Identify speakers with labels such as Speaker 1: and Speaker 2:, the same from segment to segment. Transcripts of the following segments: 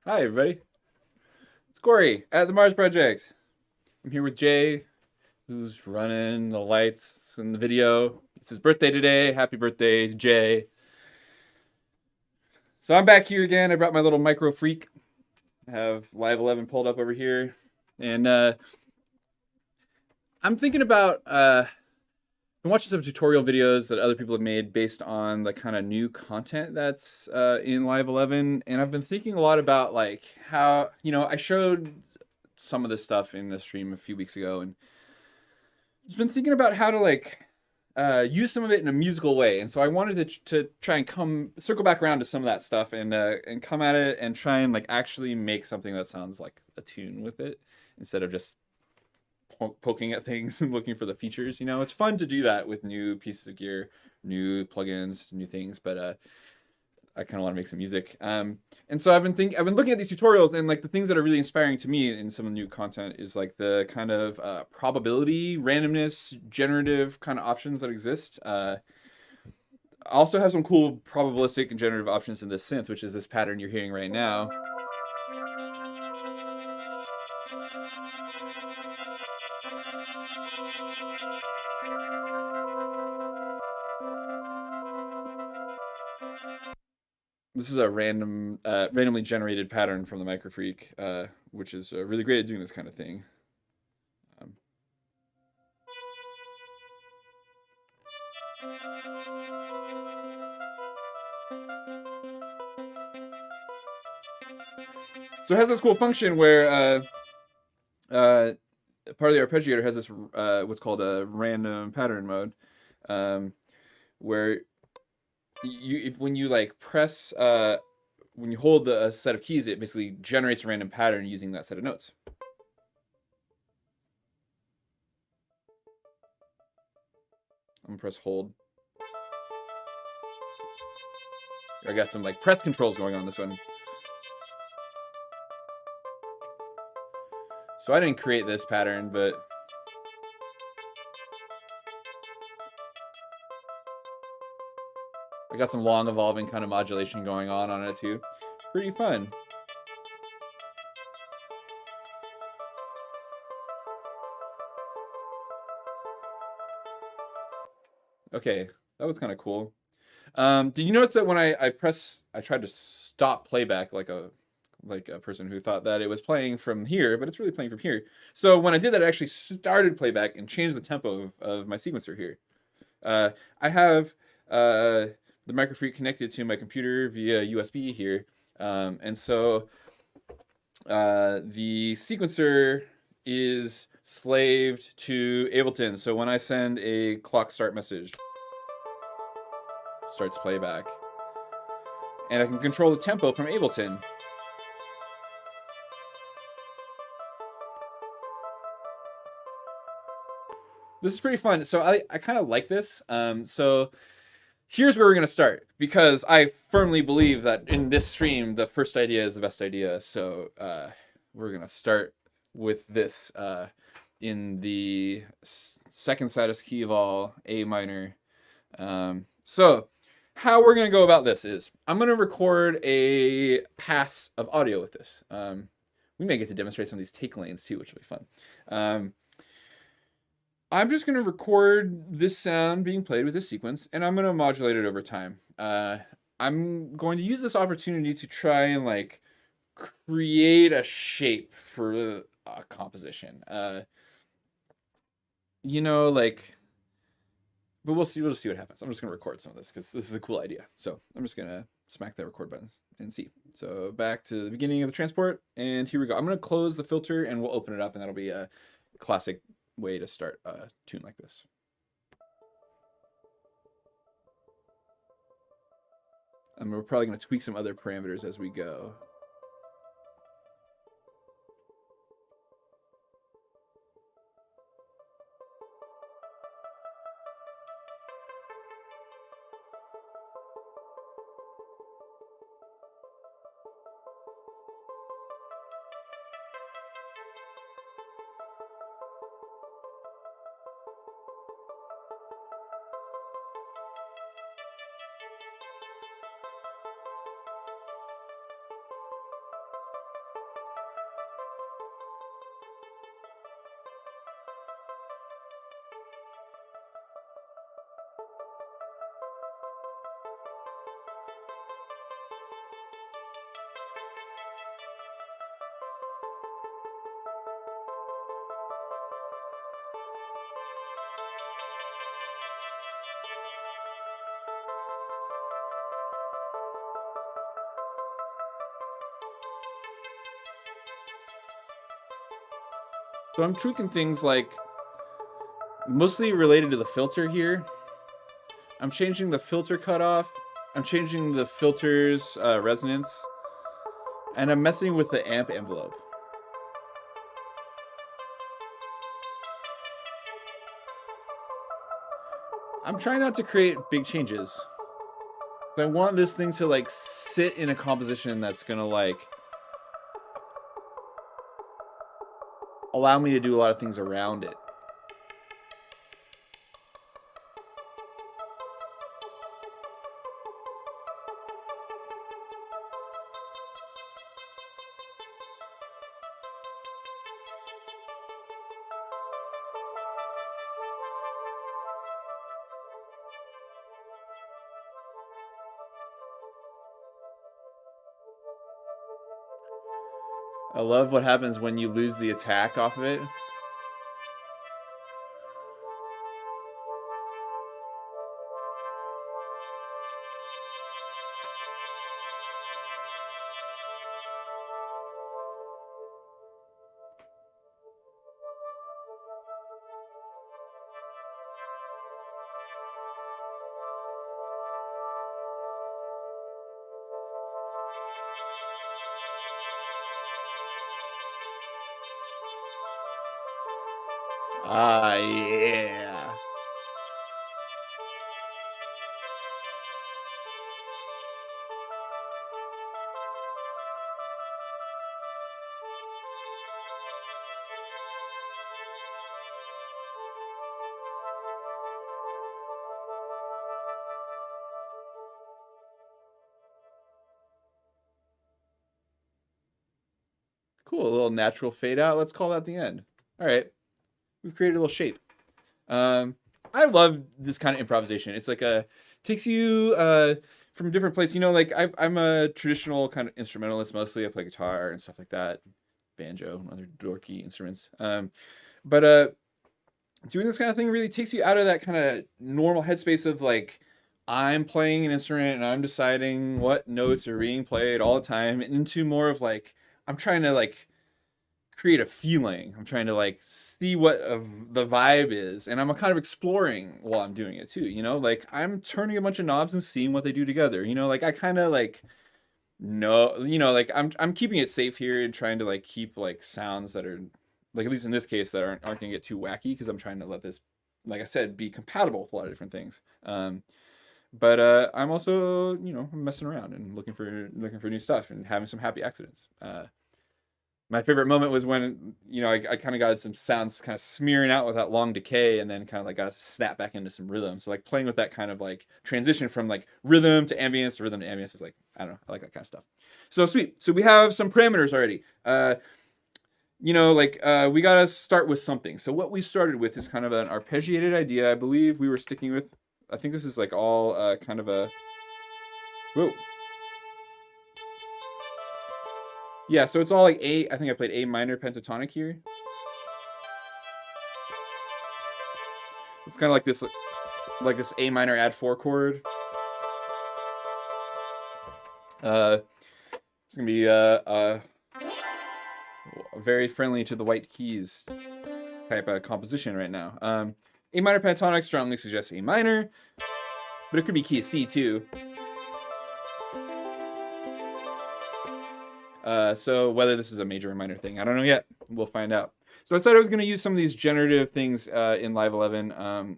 Speaker 1: Hi, everybody. It's Cory at the Mars Project. I'm here with Jay, who's running the lights and the video. It's his birthday today. Happy birthday, Jay. So I'm back here again. I brought my little micro freak. I have Live 11 pulled up over here. And I'm thinking about I'm watching some tutorial videos that other people have made based on the kind of new content that's in Live 11. And I've been thinking a lot about like how, I showed some of this stuff in the stream a few weeks ago, and I've been thinking about how to use some of it in a musical way. And so I wanted to try and circle back around to some of that stuff and come at it and try and like actually make something that sounds like a tune with it instead of just poking at things and looking for the features. It's fun to do that with new pieces of gear, new plugins, new things, but I kind of want to make some music. And so I've been looking at these tutorials, and like the things that are really inspiring to me in some of the new content is like the kind of probability, randomness, generative kind of options that exist. I also have some cool probabilistic and generative options in this synth, which is this pattern you're hearing right now. This is a randomly generated pattern from the Microfreak, which is really great at doing this kind of thing. So it has this cool function where part of the arpeggiator has this what's called a random pattern mode, where when you like press when you hold a set of keys, it basically generates a random pattern using that set of notes. I'm gonna press hold. I got some like press controls going on this one. So I didn't create this pattern, but I got some long evolving kind of modulation going on it too. Pretty fun. Okay, that was kind of cool. Did you notice that when I tried to stop playback like a person who thought that it was playing from here, but it's really playing from here. So when I did that, I actually started playback and changed the tempo of my sequencer here. I have the Microfreak connected to my computer via USB here, and so the sequencer is slaved to Ableton. So when I send a clock start message, starts playback, and I can control the tempo from Ableton. This is pretty fun. So I kind of like this. So here's where we're going to start, because I firmly believe that in this stream, the first idea is the best idea. So we're going to start with this in the second saddest key of all, A minor. So how we're going to go about this is I'm going to record a pass of audio with this. We may get to demonstrate some of these take lanes too, which will be fun. I'm just going to record this sound being played with this sequence, and I'm going to modulate it over time. I'm going to use this opportunity to try and like create a shape for a composition. But we'll see what happens. I'm just going to record some of this because this is a cool idea. So I'm just going to smack that record button and see. So back to the beginning of the transport, and here we go. I'm going to close the filter and we'll open it up, and that'll be a classic way to start a tune like this. And we're probably going to tweak some other parameters as we go. So I'm tweaking things like mostly related to the filter here. I'm changing the filter cutoff. I'm changing the filter's resonance. And I'm messing with the amp envelope. I'm trying not to create big changes. I want this thing to like sit in a composition that's gonna like allow me to do a lot of things around it. I love what happens when you lose the attack off of it. Ah, yeah. Cool, a little natural fade out. Let's call that the end. All right, we've created a little shape. I love this kind of improvisation. It's like takes you from different places. You know, like I'm a traditional kind of instrumentalist mostly. I play guitar and stuff like that, banjo and other dorky instruments. But doing this kind of thing really takes you out of that kind of normal headspace of like, I'm playing an instrument and I'm deciding what notes are being played all the time, into more of like, I'm trying to like create a feeling. I'm trying to like see what the vibe is, and I'm kind of exploring while I'm doing it too. You know, like I'm turning a bunch of knobs and seeing what they do together. You know, like I kind of like know, you know, like I'm keeping it safe here and trying to like keep like sounds that are like, at least in this case, that aren't gonna get too wacky, because I'm trying to let this, like I said, be compatible with a lot of different things. But I'm also, you know, messing around and looking for new stuff and having some happy accidents. My favorite moment was when, you know, I kind of got some sounds kind of smearing out with that long decay, and then kind of like got to snap back into some rhythm. So like playing with that kind of like transition from like rhythm to ambience is like, I don't know, I like that kind of stuff. So sweet. So we have some parameters already. You know, like we got to start with something. So what we started with is kind of an arpeggiated idea. I believe we were sticking with, I think this is like all kind of a, whoa. Yeah, so it's all like A, I think I played A minor pentatonic here. It's kind of like this A minor add 4 chord. It's gonna be very friendly to the white keys type of composition right now. A minor pentatonic strongly suggests A minor, but it could be key of C too. So whether this is a major or minor thing, I don't know yet. We'll find out. So I said I was going to use some of these generative things in Live 11,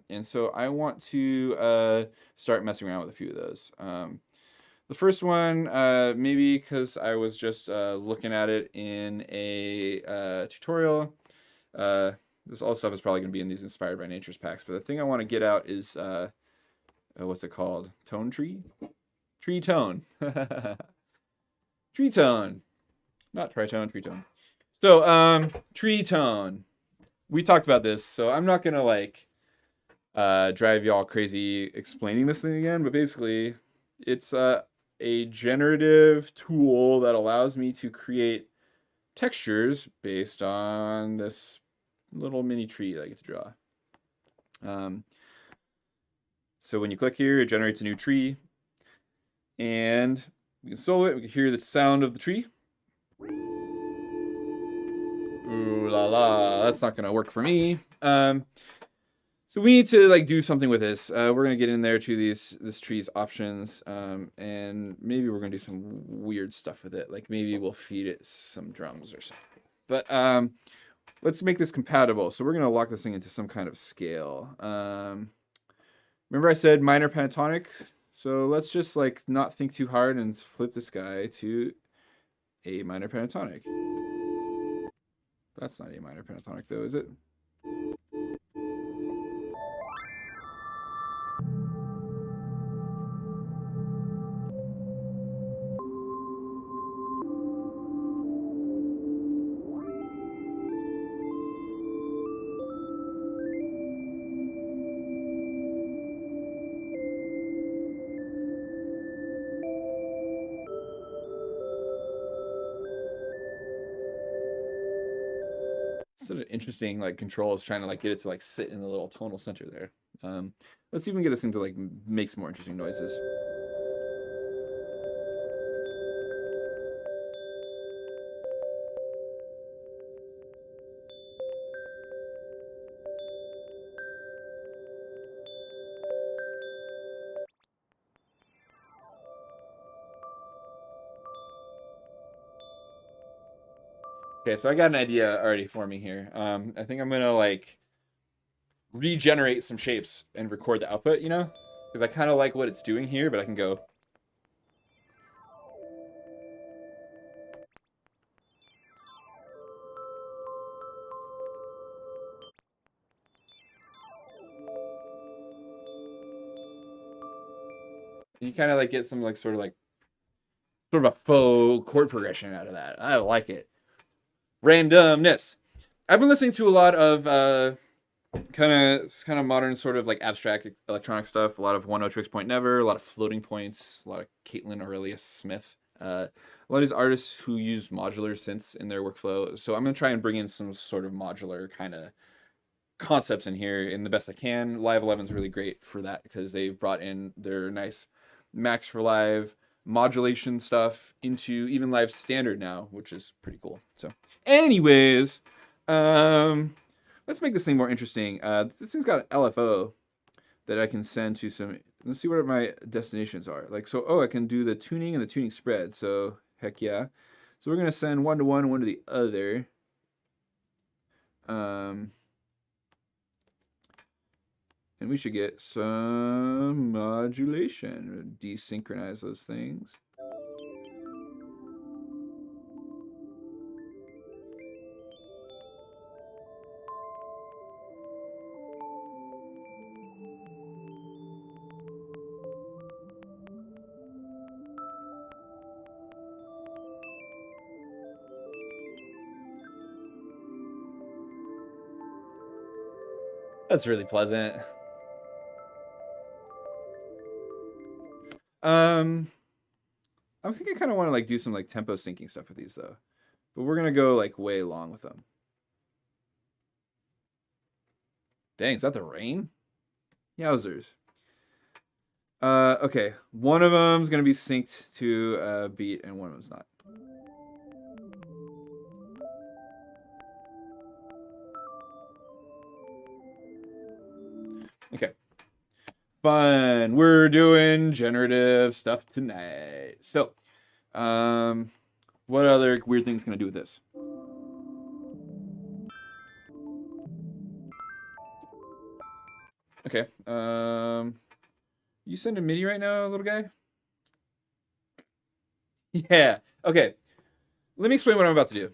Speaker 1: and so I want to start messing around with a few of those. The first one, maybe because I was just looking at it in a tutorial. This all stuff is probably going to be in these Inspired by Nature's packs, but the thing I want to get out is, what's it called? Tone tree? Tree tone. Tree tone. Not tritone, tree tone. So, tree tone. We talked about this, so I'm not gonna like drive y'all crazy explaining this thing again, but basically it's a generative tool that allows me to create textures based on this little mini tree that I get to draw. So when you click here, it generates a new tree, and we can solo it. We can hear the sound of the tree. Ooh la la, that's not gonna work for me. So we need to like do something with this. We're gonna get in there to this tree's options, and maybe we're gonna do some weird stuff with it. Like maybe we'll feed it some drums or something. But let's make this compatible. So we're gonna lock this thing into some kind of scale. Remember I said minor pentatonic? So let's just like not think too hard and flip this guy to a minor pentatonic. That's not a minor pentatonic though, is it? Sort of interesting like controls trying to like get it to like sit in the little tonal center there. Let's see if we can get this thing to like make some more interesting noises. Okay, so I got an idea already for me here. I think I'm gonna like regenerate some shapes and record the output, you know? Because I kind of like what it's doing here, but I can go. You kind of like get some like sort of a faux chord progression out of that. I like it. Randomness. I've been listening to a lot of kind of modern sort of like abstract electronic stuff. A lot of One O Tricks Point Never, a lot of Floating Points, a lot of Caitlin Aurelius Smith. A lot of these artists who use modular synths in their workflow. So I'm gonna try and bring in some sort of modular kind of concepts in here in the best I can. Live 11 is really great for that because they brought in their nice Max for Live modulation stuff into even Live Standard now, which is pretty cool. So anyways, let's make this thing more interesting. This thing's got an LFO that I can send to some. Let's see what my destinations are. Like, so, oh, I can do the tuning and the tuning spread. So, heck yeah. So we're going to send one to one and one to the other. And we should get some modulation. Desynchronize those things. That's really pleasant. I think I kind of want to like do some like tempo syncing stuff with these though, but we're gonna go like way long with them. Dang, is that the rain? Yowzers. Okay, one of them's gonna be synced to a beat, and one of them's not. Okay. Fun. We're doing generative stuff tonight. So, what other weird things can I do with this? Okay. You sending Midi right now, little guy? Yeah. Okay. Let me explain what I'm about to do.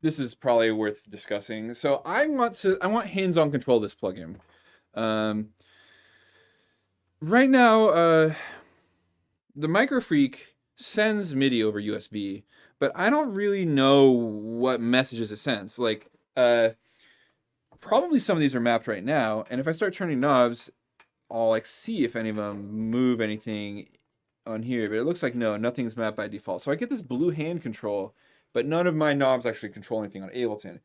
Speaker 1: This is probably worth discussing. So I want hands-on control of this plugin. Right now, the Microfreak sends MIDI over USB, but I don't really know what messages it sends. Like, probably some of these are mapped right now, and if I start turning knobs, I'll like see if any of them move anything on here, but it looks like no, nothing's mapped by default. So I get this blue hand control, but none of my knobs actually control anything on Ableton.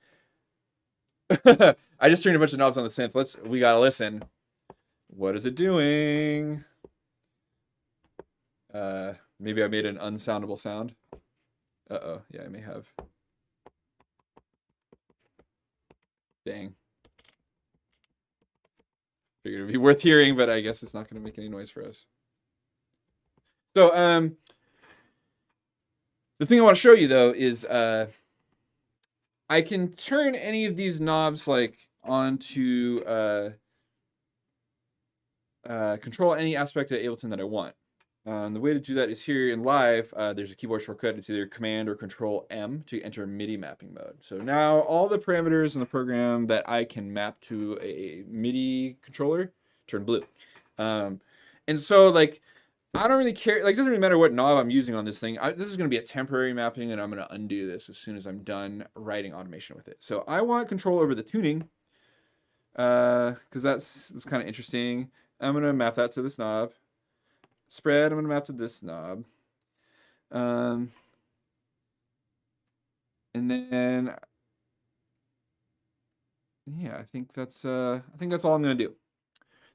Speaker 1: I just turned a bunch of knobs on the synth. We gotta listen. What is it doing? Maybe I made an unsoundable sound. Uh-oh, yeah, I may have. Dang. Figured it'd be worth hearing, but I guess it's not going to make any noise for us. So, the thing I want to show you though is I can turn any of these knobs like onto control any aspect of Ableton that I want. The way to do that is here in Live, there's a keyboard shortcut. It's either Command or Control M to enter MIDI mapping mode. So now all the parameters in the program that I can map to a MIDI controller turn blue. And so like, I don't really care. Like, it doesn't really matter what knob I'm using on this thing. This is going to be a temporary mapping, and I'm going to undo this as soon as I'm done writing automation with it. So I want control over the tuning because that's was kind of interesting. I'm going to map that to this knob. Spread, I'm going to map to this knob. And then, yeah, I think that's all I'm going to do.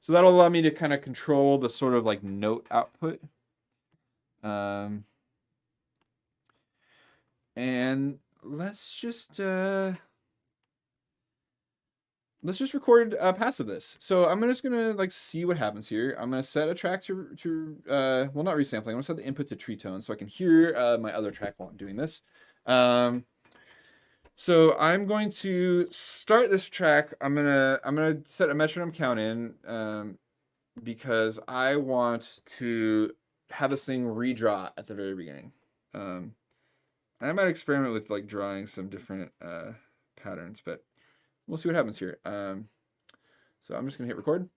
Speaker 1: So that'll allow me to kind of control the sort of like note output. And let's just record passive this. So I'm just gonna like see what happens here. I'm gonna set a track to well, not resampling. I'm gonna set the input to tree tone so I can hear my other track while I'm doing this. So I'm going to start this track. I'm gonna set a metronome count in because I want to have this thing redraw at the very beginning. I might experiment with like drawing some different patterns, but we'll see what happens here. So I'm just gonna hit record.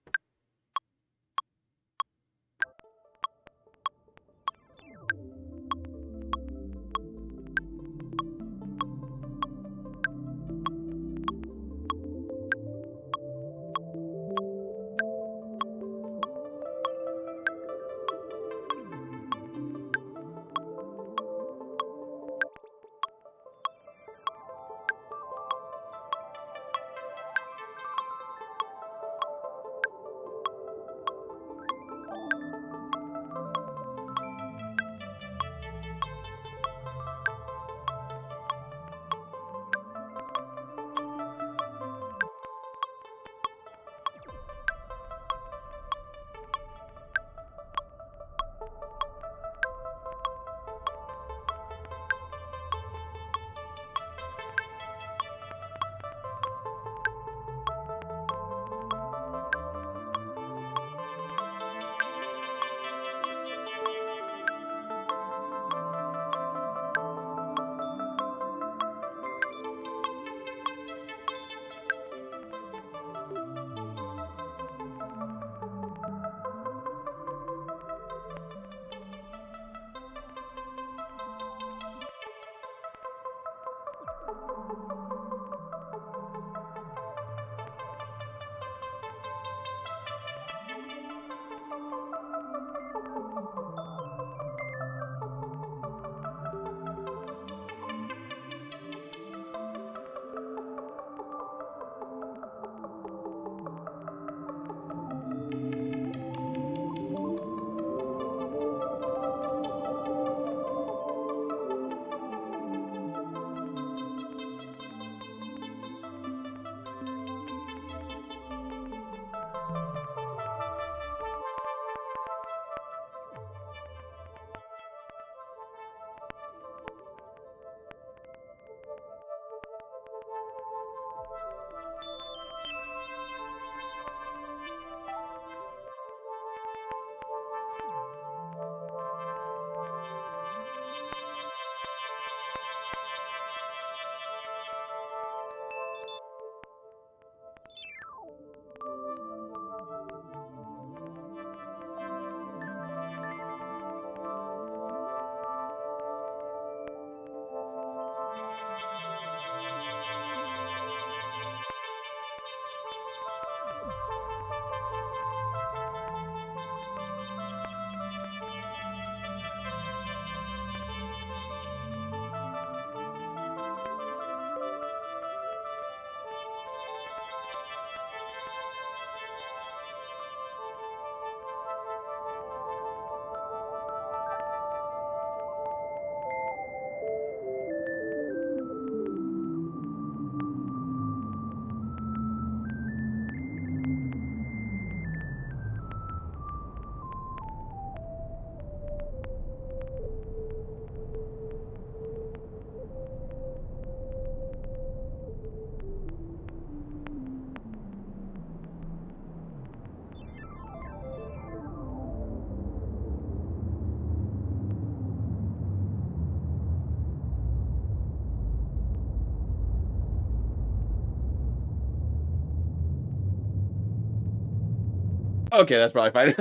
Speaker 1: Okay, that's probably fine.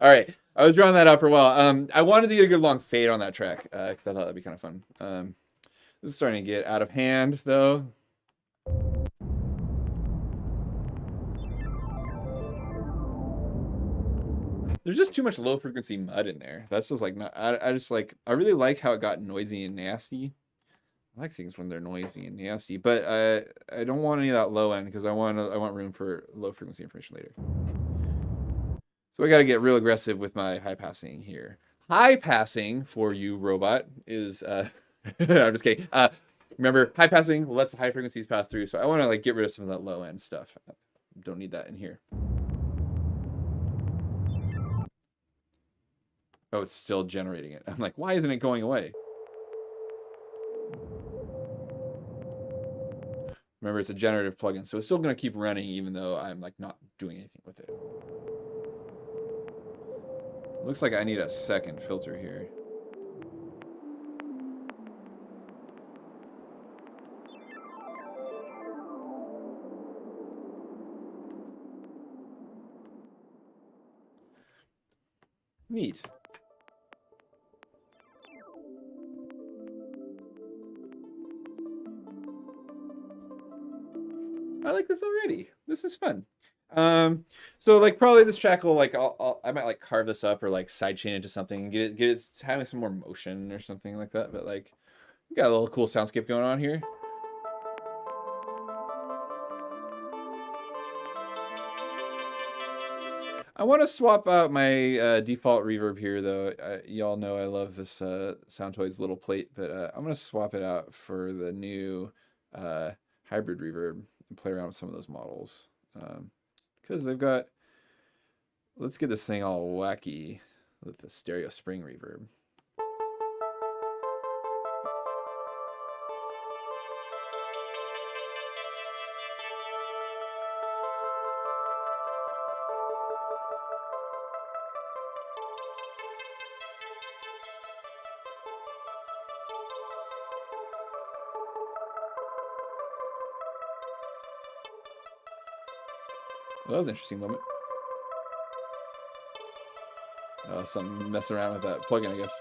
Speaker 1: All right, I was drawing that out for a while. I wanted to get a good long fade on that track because I thought that'd be kind of fun. This is starting to get out of hand, though. There's just too much low frequency mud in there. That's just like not. I just like. I really liked how it got noisy and nasty. I like things when they're noisy and nasty, but I don't want any of that low end because I want room for low frequency information later. So I got to get real aggressive with my high passing here. High passing for you, robot, is I'm just kidding. Remember, high passing lets the high frequencies pass through. So I want to like get rid of some of that low end stuff. Don't need that in here. Oh, it's still generating it. I'm like, why isn't it going away? Remember, it's a generative plugin, so it's still going to keep running even though I'm like not doing anything with it. Looks like I need a second filter here. Neat. I like this already. This is fun. So like probably this track will like I might like carve this up or like sidechain it to something and get it having some more motion or something like that. But like we got a little cool soundscape going on here. I want to swap out my default reverb here though. Y'all know I love this Soundtoys little plate, but I'm gonna swap it out for the new hybrid reverb and play around with some of those models. Because they've got, let's get this thing all wacky with the stereo spring reverb. Well, that was an interesting moment. Something messing around with that plugin, I guess.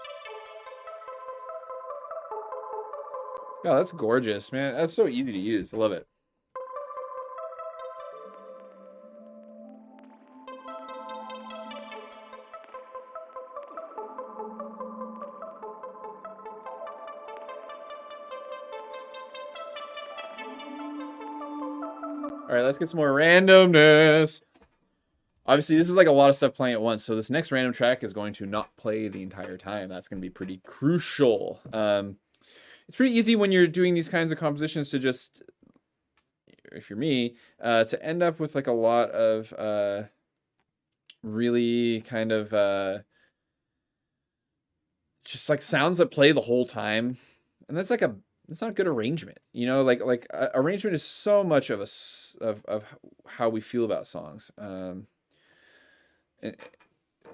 Speaker 1: Yeah, that's gorgeous, man. That's so easy to use. I love it. All right, let's get some more randomness. Obviously, this is like a lot of stuff playing at once, so this next random track is going to not play the entire time. That's going to be pretty crucial. It's pretty easy when you're doing these kinds of compositions to just, if you're me, to end up with like a lot of really kind of just like sounds that play the whole time, and that's like it's not a good arrangement, you know. Like arrangement is so much of of how we feel about songs.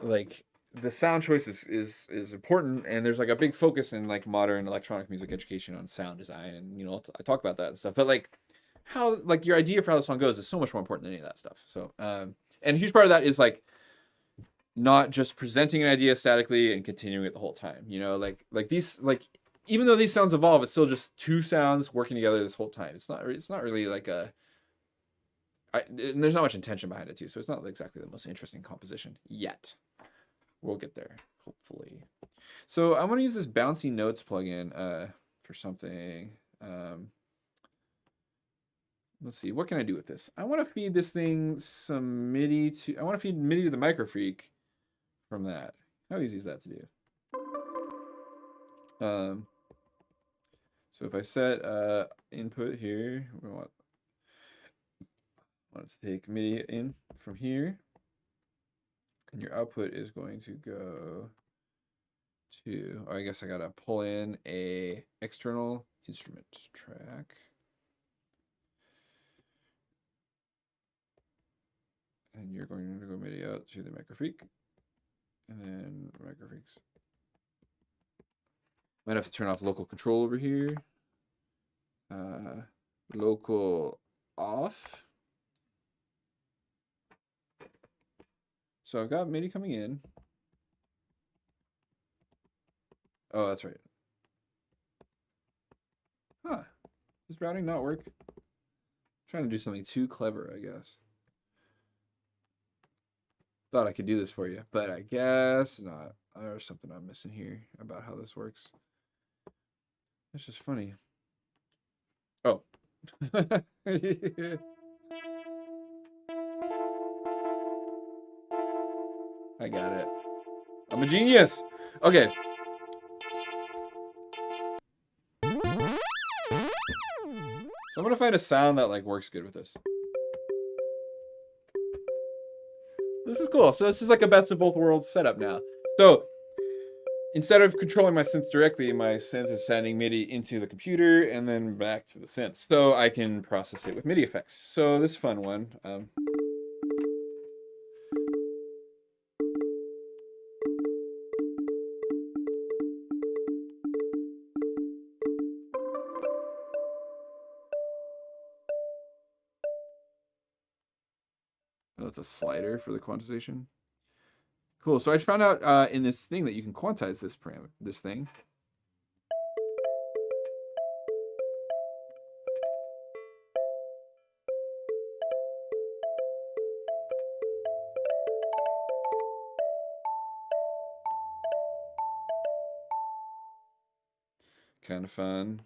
Speaker 1: Like the sound choice is important, and there's like a big focus in like modern electronic music education on sound design, and you know I talk about that and stuff. But like how like your idea for how the song goes is so much more important than any of that stuff. So and a huge part of that is like not just presenting an idea statically and continuing it the whole time. You know, like these like even though these sounds evolve, it's still just two sounds working together this whole time. It's not really like and there's not much intention behind it too, so it's not exactly the most interesting composition yet. We'll get there, hopefully. So I want to use this bouncy notes plugin for something. Let's see, what can I do with this? I want to feed this thing some MIDI to. I want to feed MIDI to the Microfreak from that. How easy is that to do? So if I set input here, we want to take MIDI in from here, and your output is going to go to, I guess I gotta pull in a external instrument track. And you're going to go MIDI out to the Microfreak, and then Microfreaks. Might have to turn off local control over here. Local off. So I've got MIDI coming in. Oh, that's right. Huh. Does routing not work? I'm trying to do something too clever, I guess. Thought I could do this for you, but I guess not. There's something I'm missing here about how this works. It's just funny. Oh. I got it. I'm a genius. Okay. So I'm gonna find a sound that like works good with this. This is cool. So this is like a best of both worlds setup now. So instead of controlling my synth directly, my synth is sending MIDI into the computer and then back to the synth. So I can process it with MIDI effects. So this fun one. Oh, that's a slider for the quantization. Cool. So I found out in this thing that you can quantize this thing. Kind of fun.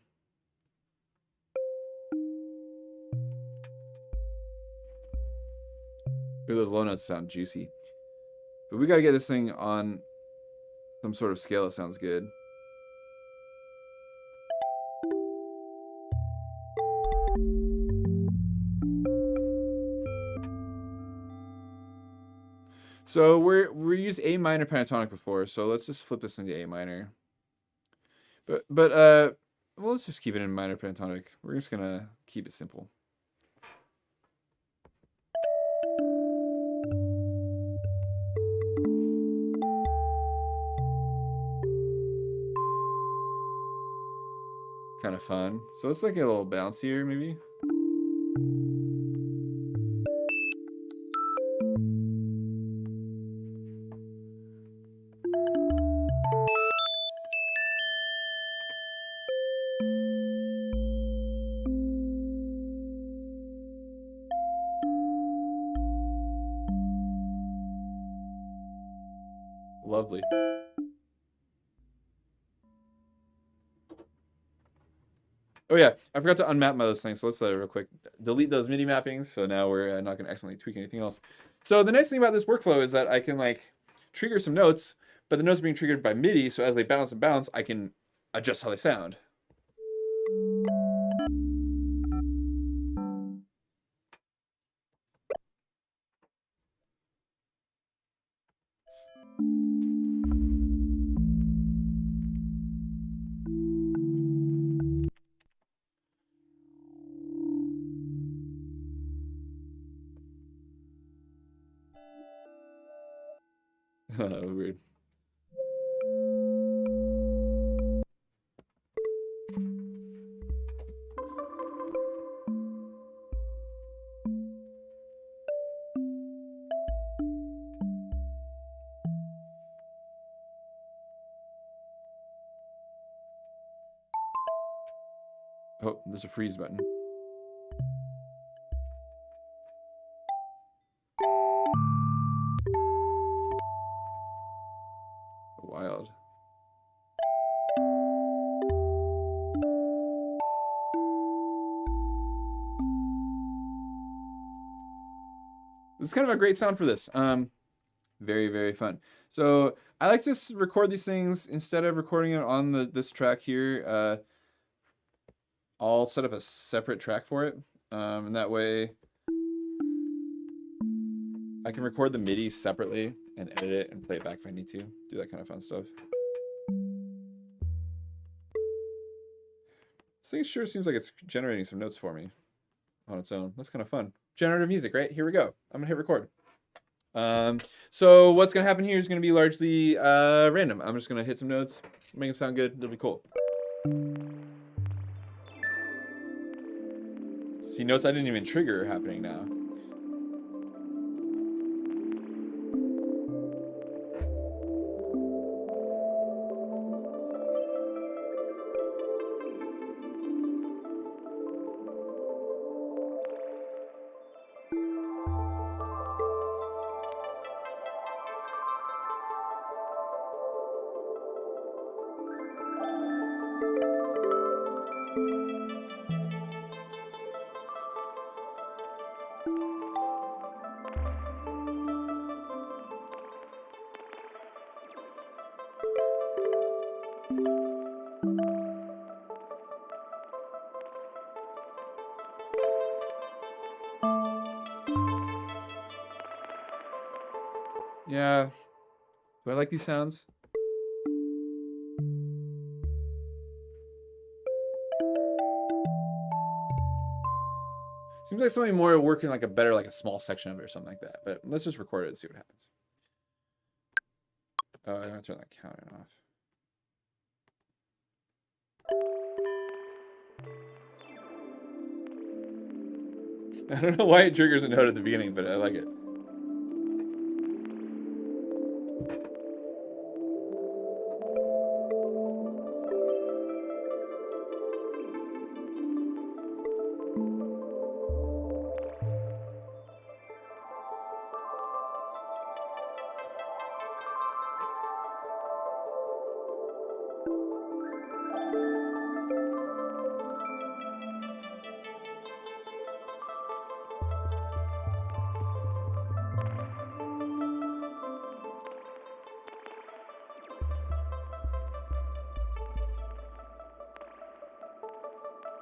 Speaker 1: Ooh, those low notes sound juicy. But we got to get this thing on some sort of scale that sounds good. So we used A minor pentatonic before, so let's just flip this into A minor. But well, let's just keep it in minor pentatonic. We're just gonna keep it simple. Kind of fun. So it's like a little bouncier, maybe. Lovely. Oh yeah, I forgot to unmap my those things, so let's real quick delete those MIDI mappings. So now we're not going to accidentally tweak anything else. So the nice thing about this workflow is that I can like trigger some notes, but the notes are being triggered by MIDI, so as they bounce and bounce, I can adjust how they sound. Weird. Oh, there's a freeze button. Wild. This is kind of a great sound for this. Very, very fun. So I like to record these things instead of recording it on this track here. I'll set up a separate track for it, and that way I can record the MIDI separately and edit it and play it back if I need to. Do that kind of fun stuff. This thing sure seems like it's generating some notes for me on its own. That's kind of fun. Generative music, right? Here we go. I'm gonna hit record. So what's gonna happen here is gonna be largely random. I'm just gonna hit some notes, make them sound good. It'll be cool. See, notes I didn't even trigger are happening now. Yeah. Do I like these sounds? Seems like something more working like a better, like a small section of it or something like that. But let's just record it and see what happens. Oh, I'm gonna turn that counter off. I don't know why it triggers a note at the beginning, but I like it.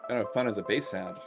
Speaker 1: Kind of fun as a bass sound.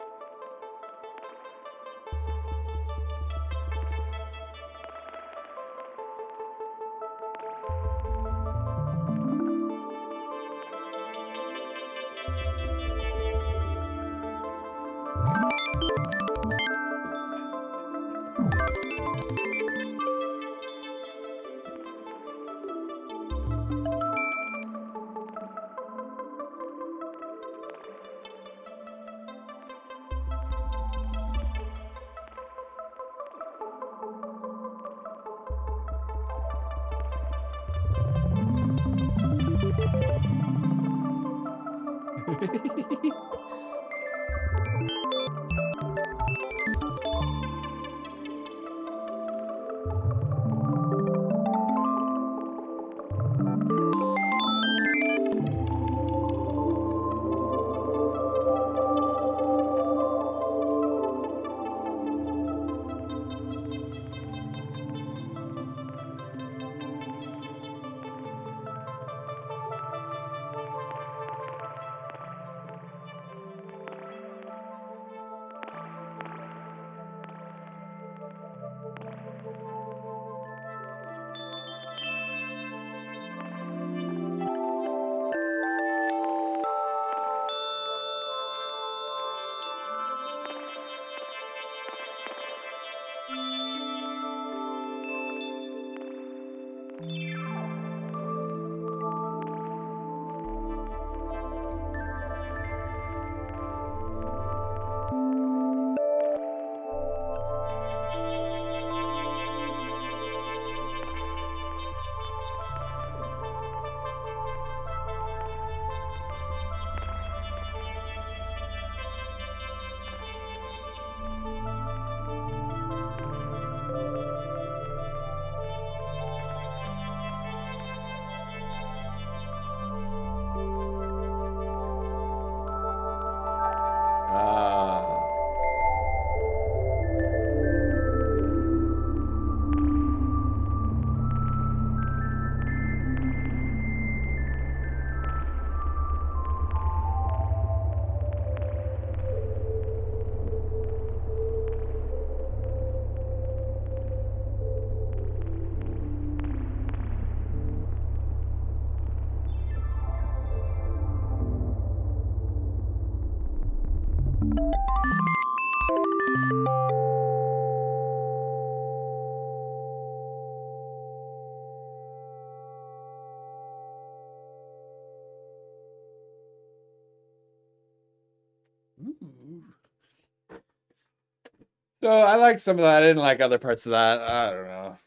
Speaker 1: So I like some of that. I didn't like other parts of that. I don't know.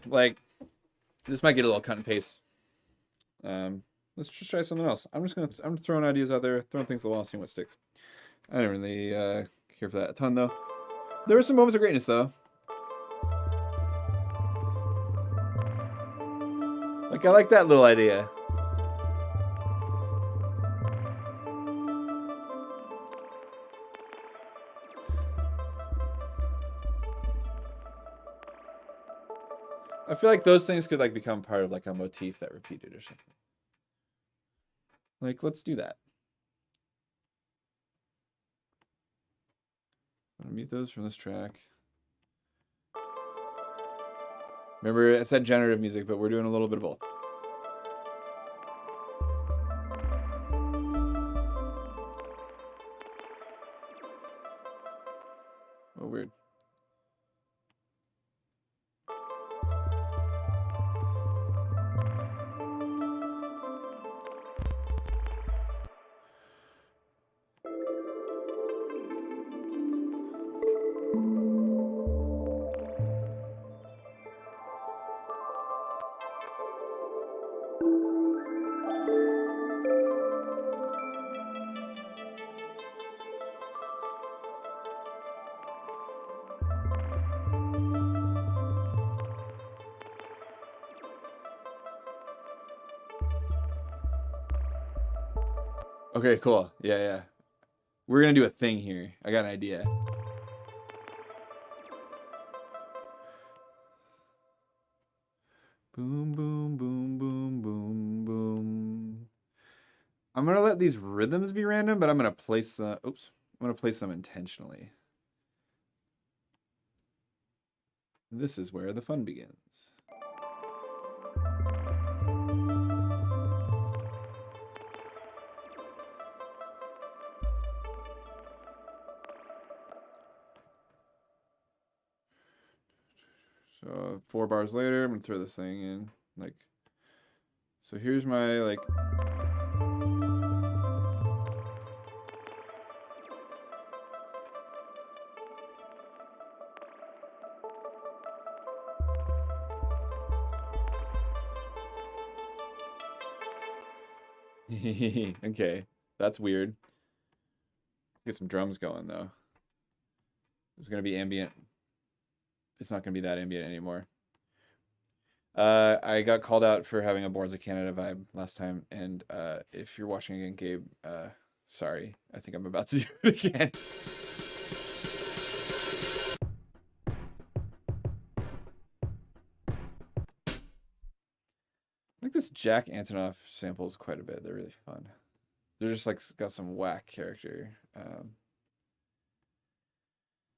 Speaker 1: Like, this might get a little cut and paste. Let's just try something else. I'm throwing ideas out there, throwing things at the wall, seeing what sticks. I didn't really care for that a ton, though. There were some moments of greatness, though. Like, I like that little idea. I feel like those things could like become part of like a motif that repeated or something. Like, let's do that. I'm gonna mute those from this track. Remember, I said generative music, but we're doing a little bit of both. Oh, weird. Okay, cool. Yeah, yeah. We're gonna do a thing here. I got an idea. Boom, boom, boom, boom, boom, boom. I'm gonna let these rhythms be random, but I'm gonna place them. Oops, I'm gonna place them intentionally. This is where the fun begins. So 4 bars later, I'm gonna throw this thing in. Like, so here's my like. Okay, that's weird. Get some drums going though. It's gonna be ambient. It's not gonna be that ambient anymore. I got called out for having a Boards of Canada vibe last time, and if you're watching again, Gabe, sorry. I think I'm about to do it again. I like this Jack Antonoff samples quite a bit. They're really fun. They're just like got some whack character.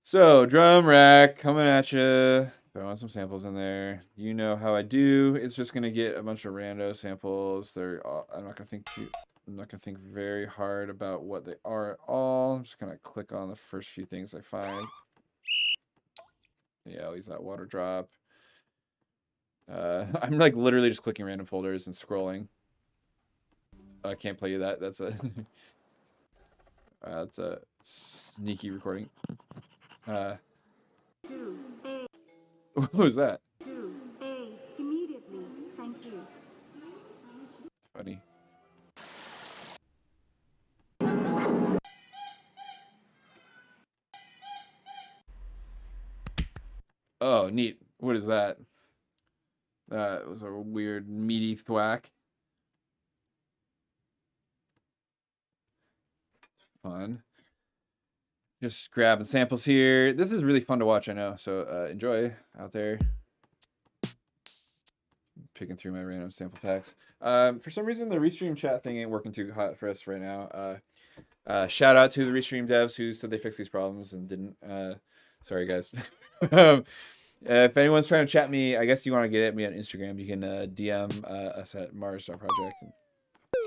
Speaker 1: So drum rack coming at you. Throwing some samples in there. You know how I do. It's just gonna get a bunch of rando samples. They're I'm not gonna think very hard about what they are at all. I'm just gonna click on the first few things I find. Yeah, I'll use that water drop. I'm like literally just clicking random folders and scrolling. I can't play you that. That's a that's a sneaky recording. What was that?
Speaker 2: Immediately. Thank you.
Speaker 1: Funny. Oh, neat. What is that? That was a weird meaty thwack. Fun. Just grabbing samples here. This is really fun to watch, I know. So enjoy out there. Picking through my random sample packs. For some reason, the Restream chat thing ain't working too hot for us right now. Shout out to the Restream devs who said they fixed these problems and didn't. Sorry, guys. If anyone's trying to chat me, I guess you want to get at me on Instagram. You can DM us at Mars.project and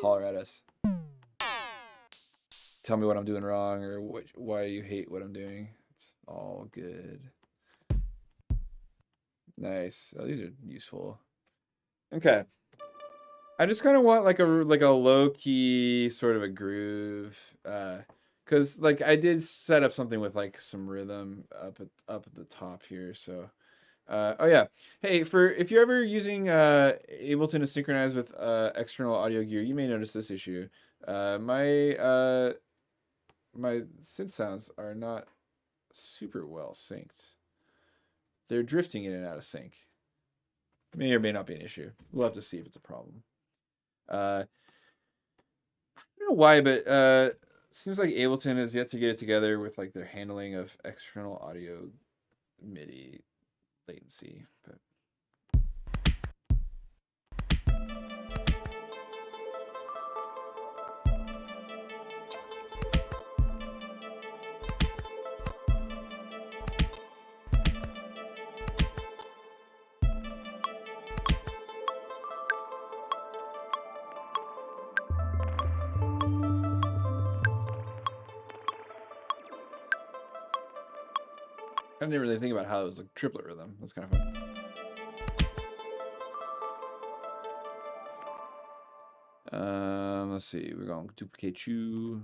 Speaker 1: holler at us. Tell me what I'm doing wrong or why you hate what I'm doing. It's all good. Nice. Oh, these are useful. Okay. I just kind of want like a low key sort of a groove, cause like I did set up something with like some rhythm up at the top here. So, oh yeah. Hey, if you're ever using Ableton to synchronize with external audio gear, you may notice this issue. My synth sounds are not super well synced. They're drifting in and out of sync. May or may not be an issue. We'll have to see if it's a problem. I don't know why, but seems like Ableton has yet to get it together with like their handling of external audio MIDI latency. But I didn't really think about how it was a triplet rhythm. That's kind of fun. Let's see. We're going to duplicate you.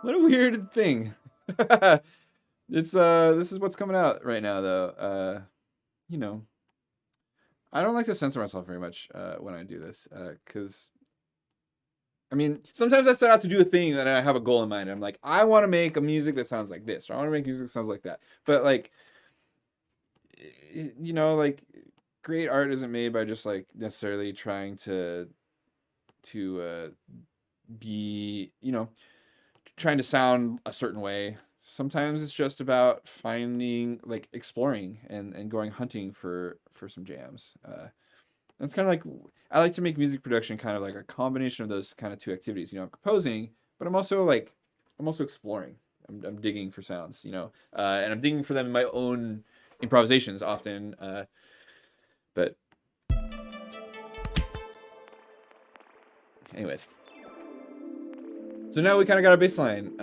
Speaker 1: What a weird thing. It's this is what's coming out right now though. You know, I don't like to censor myself very much when I do this cuz I mean, sometimes I set out to do a thing and I have a goal in mind. I'm like, I want to make a music that sounds like this, or I want to make music that sounds like that. But like, you know, like great art isn't made by just like necessarily trying to be, you know, trying to sound a certain way. Sometimes it's just about finding, like, exploring and going hunting for some jams. It's kind of like, I like to make music production kind of like a combination of those kind of two activities. You know, I'm composing, but I'm also exploring. I'm digging for sounds, you know, and I'm digging for them in my own improvisations often. But anyways. So now we kind of got a bass line.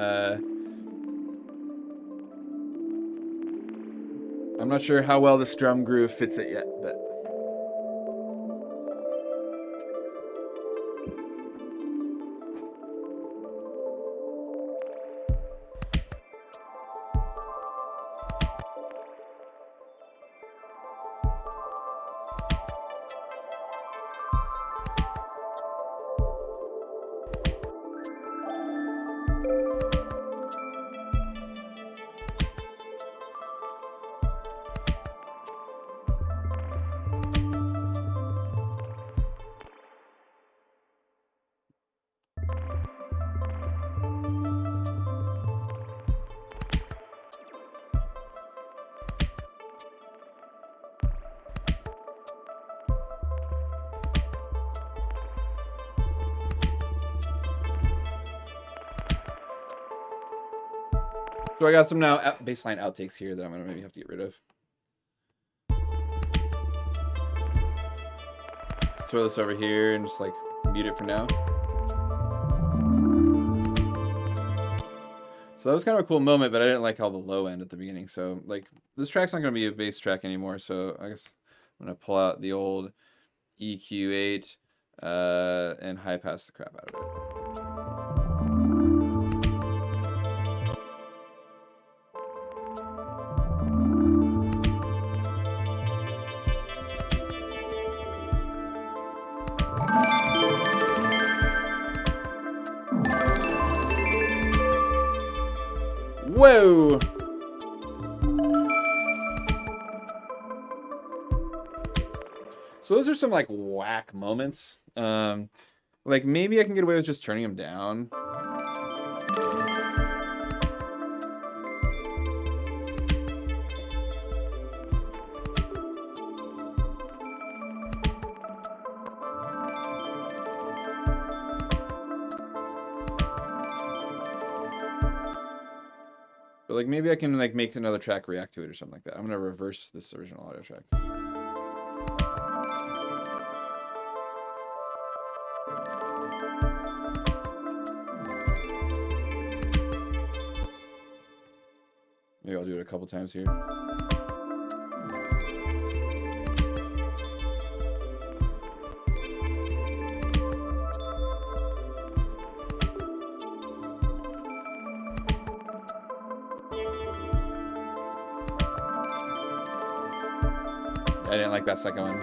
Speaker 1: I'm not sure how well this drum groove fits it yet, but. So I got some now baseline outtakes here that I'm gonna maybe have to get rid of. Let's throw this over here and just like mute it for now. So that was kind of a cool moment, but I didn't like all the low end at the beginning. So like this track's not gonna be a bass track anymore. So I guess I'm gonna pull out the old EQ8 and high pass the crap out of it. Whoa! So those are some like whack moments. Like maybe I can get away with just turning them down. Like maybe I can like make another track react to it or something like that. I'm gonna reverse this original audio track. Maybe I'll do it a couple times here. I didn't like that second one.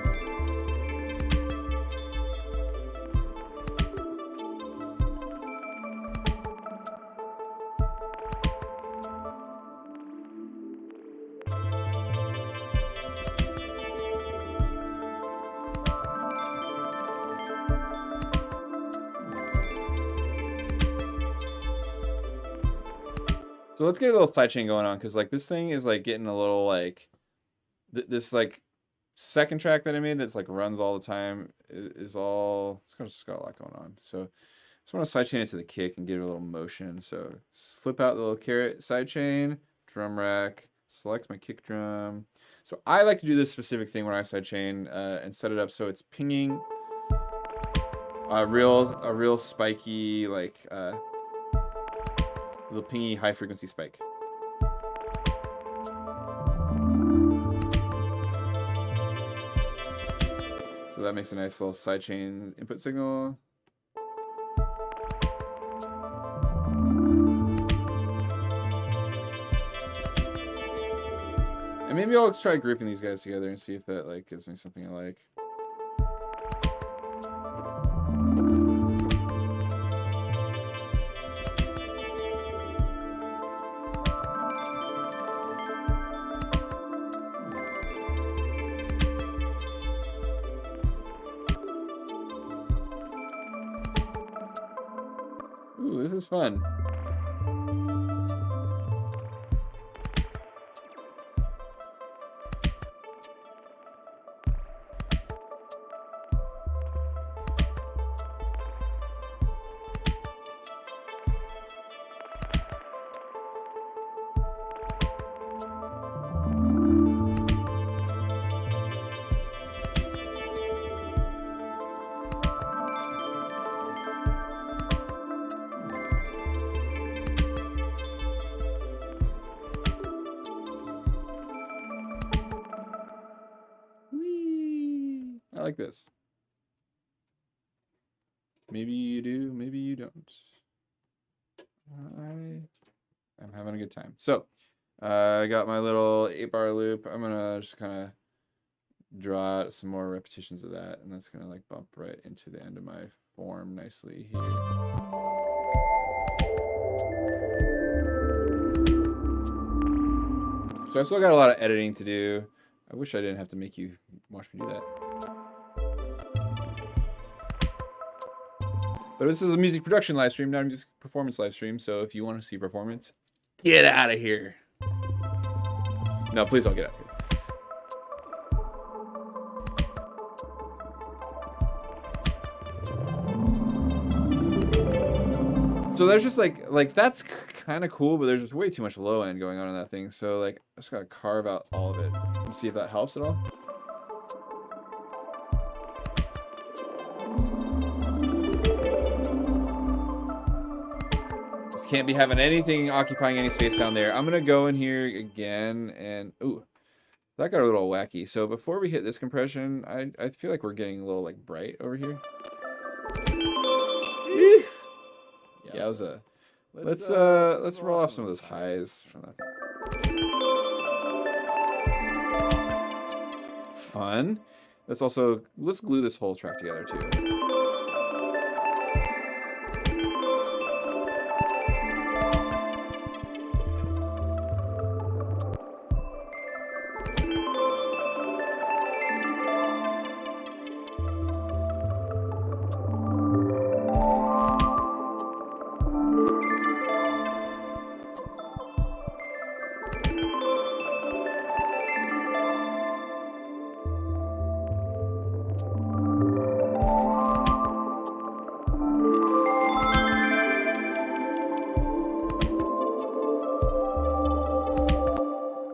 Speaker 1: So let's get a little sidechain going on, because like this thing is like getting a little like this like second track that I made that's like runs all the time is all it's got a lot going on. So I just want to sidechain it to the kick and give it a little motion. So flip out the little caret sidechain, drum rack, select my kick drum. So I like to do this specific thing when I sidechain and set it up so it's pinging a real spiky like little pingy high frequency spike. So that makes a nice little sidechain input signal. And maybe I'll try grouping these guys together and see if that like gives me something I like. Ooh, this is fun. I like this. Maybe you do, maybe you don't. I'm having a good time. So I got my little 8-bar loop. I'm gonna just kind of draw out some more repetitions of that, and that's gonna like bump right into the end of my form nicely here. So I still got a lot of editing to do. I wish I didn't have to make you watch me do that. But this is a music production live stream, not a music performance live stream. So if you want to see performance, get out of here. No, please don't get out of here. So there's just like that's kind of cool, but there's just way too much low end going on in that thing. So like I just gotta carve out all of it and see if that helps at all. Just can't be having anything occupying any space down there. I'm gonna go in here again and ooh, that got a little wacky. So before we hit this compression, I feel like we're getting a little like bright over here. Yeah, it was a. Let's roll off some of those highs from that thing. Fun. Let's glue this whole track together too.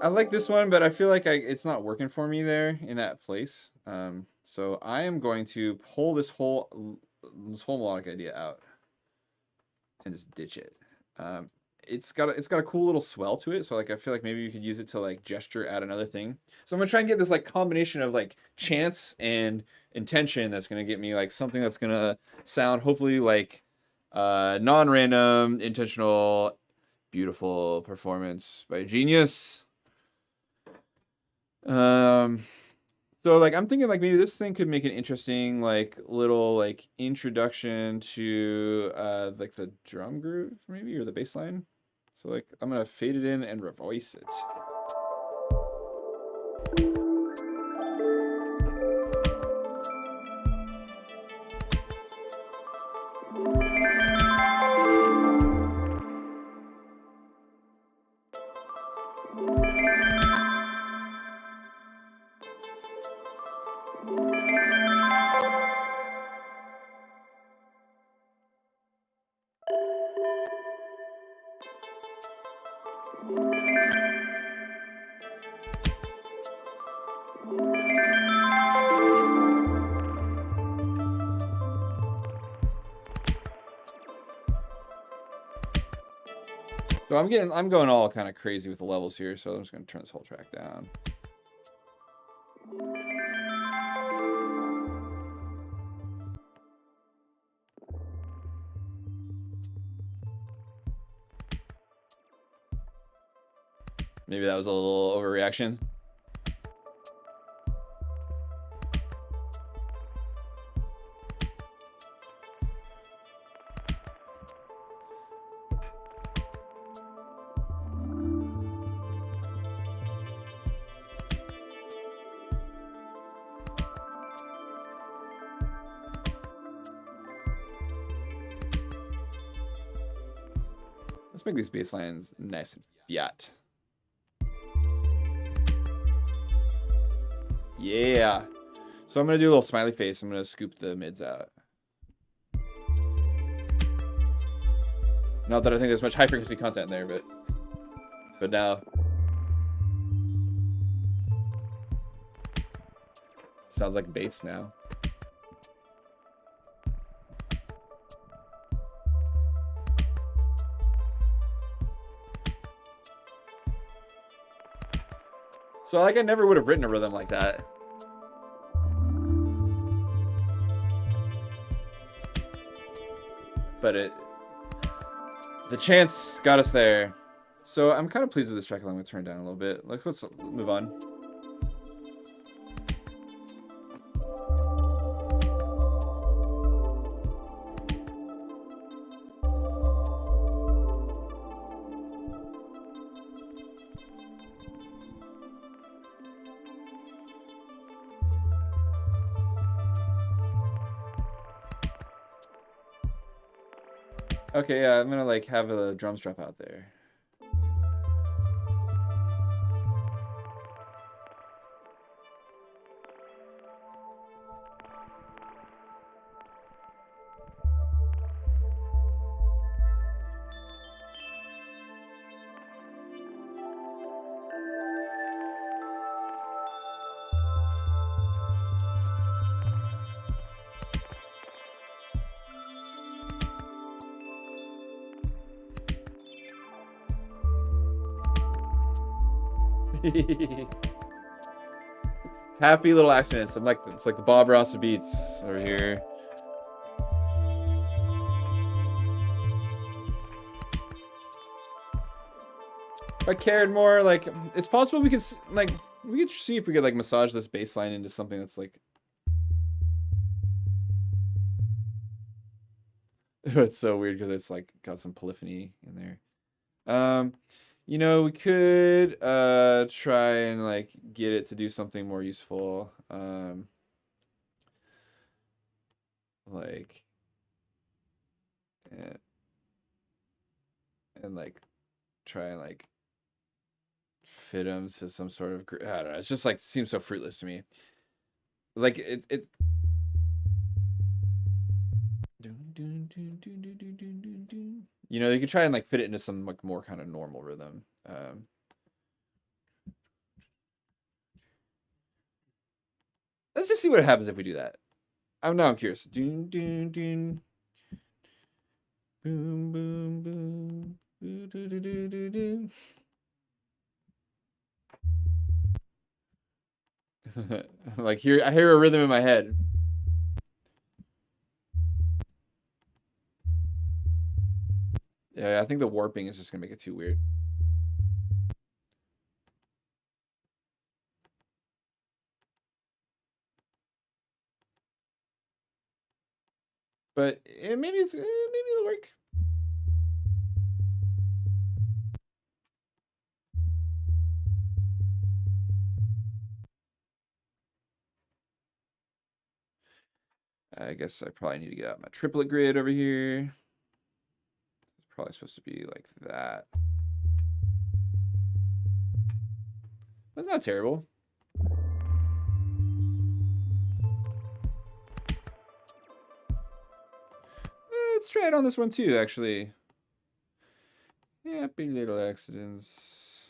Speaker 1: I like this one, but I feel like it's not working for me there in that place. So I am going to pull this whole melodic idea out and just ditch it. It's got a cool little swell to it. So like I feel like maybe you could use it to like gesture add another thing. So I'm gonna try and get this like combination of like chance and intention that's gonna get me like something that's gonna sound hopefully like non-random, intentional, beautiful performance by genius. So like I'm thinking like maybe this thing could make an interesting like little like introduction to like the drum groove maybe or the bass line. So like I'm gonna fade it in and revoice it. So I'm going all kind of crazy with the levels here, so I'm just gonna turn this whole track down. Maybe that was a little overreaction. Let's make these bass lines nice and fat. Yeah. So I'm going to do a little smiley face. I'm going to scoop the mids out. Not that I think there's much high frequency content in there, but now. Sounds like bass now. So like I never would have written a rhythm like that. But the chance got us there. So I'm kind of pleased with this track. I'm going to turn it down a little bit. Let's move on. Okay, yeah, I'm gonna like have a drums drop out there. Happy little accidents. It's like the Bob Ross of beats over here. If I cared more, like it's possible we could see if we could like massage this bass line into something that's like. It's so weird because it's like got some polyphony in there. You know, we could try and like get it to do something more useful. Like and like try and like fit them to some sort of, I don't know. It's just like seems so fruitless to me. Like it. You know, you could try and like fit it into some like more kind of normal rhythm. Let's just see what happens if we do that. I'm curious. Doon, doon, doon. Boom, boom, boom. Doo, doo, doo, doo, doo, doo. Like I hear a rhythm in my head. Yeah, I think the warping is just gonna make it too weird. But maybe it'll work. I guess I probably need to get out my triplet grid over here. It's probably supposed to be like that. That's not terrible. Let's try it on this one too, actually. Yeah, Happy little accidents.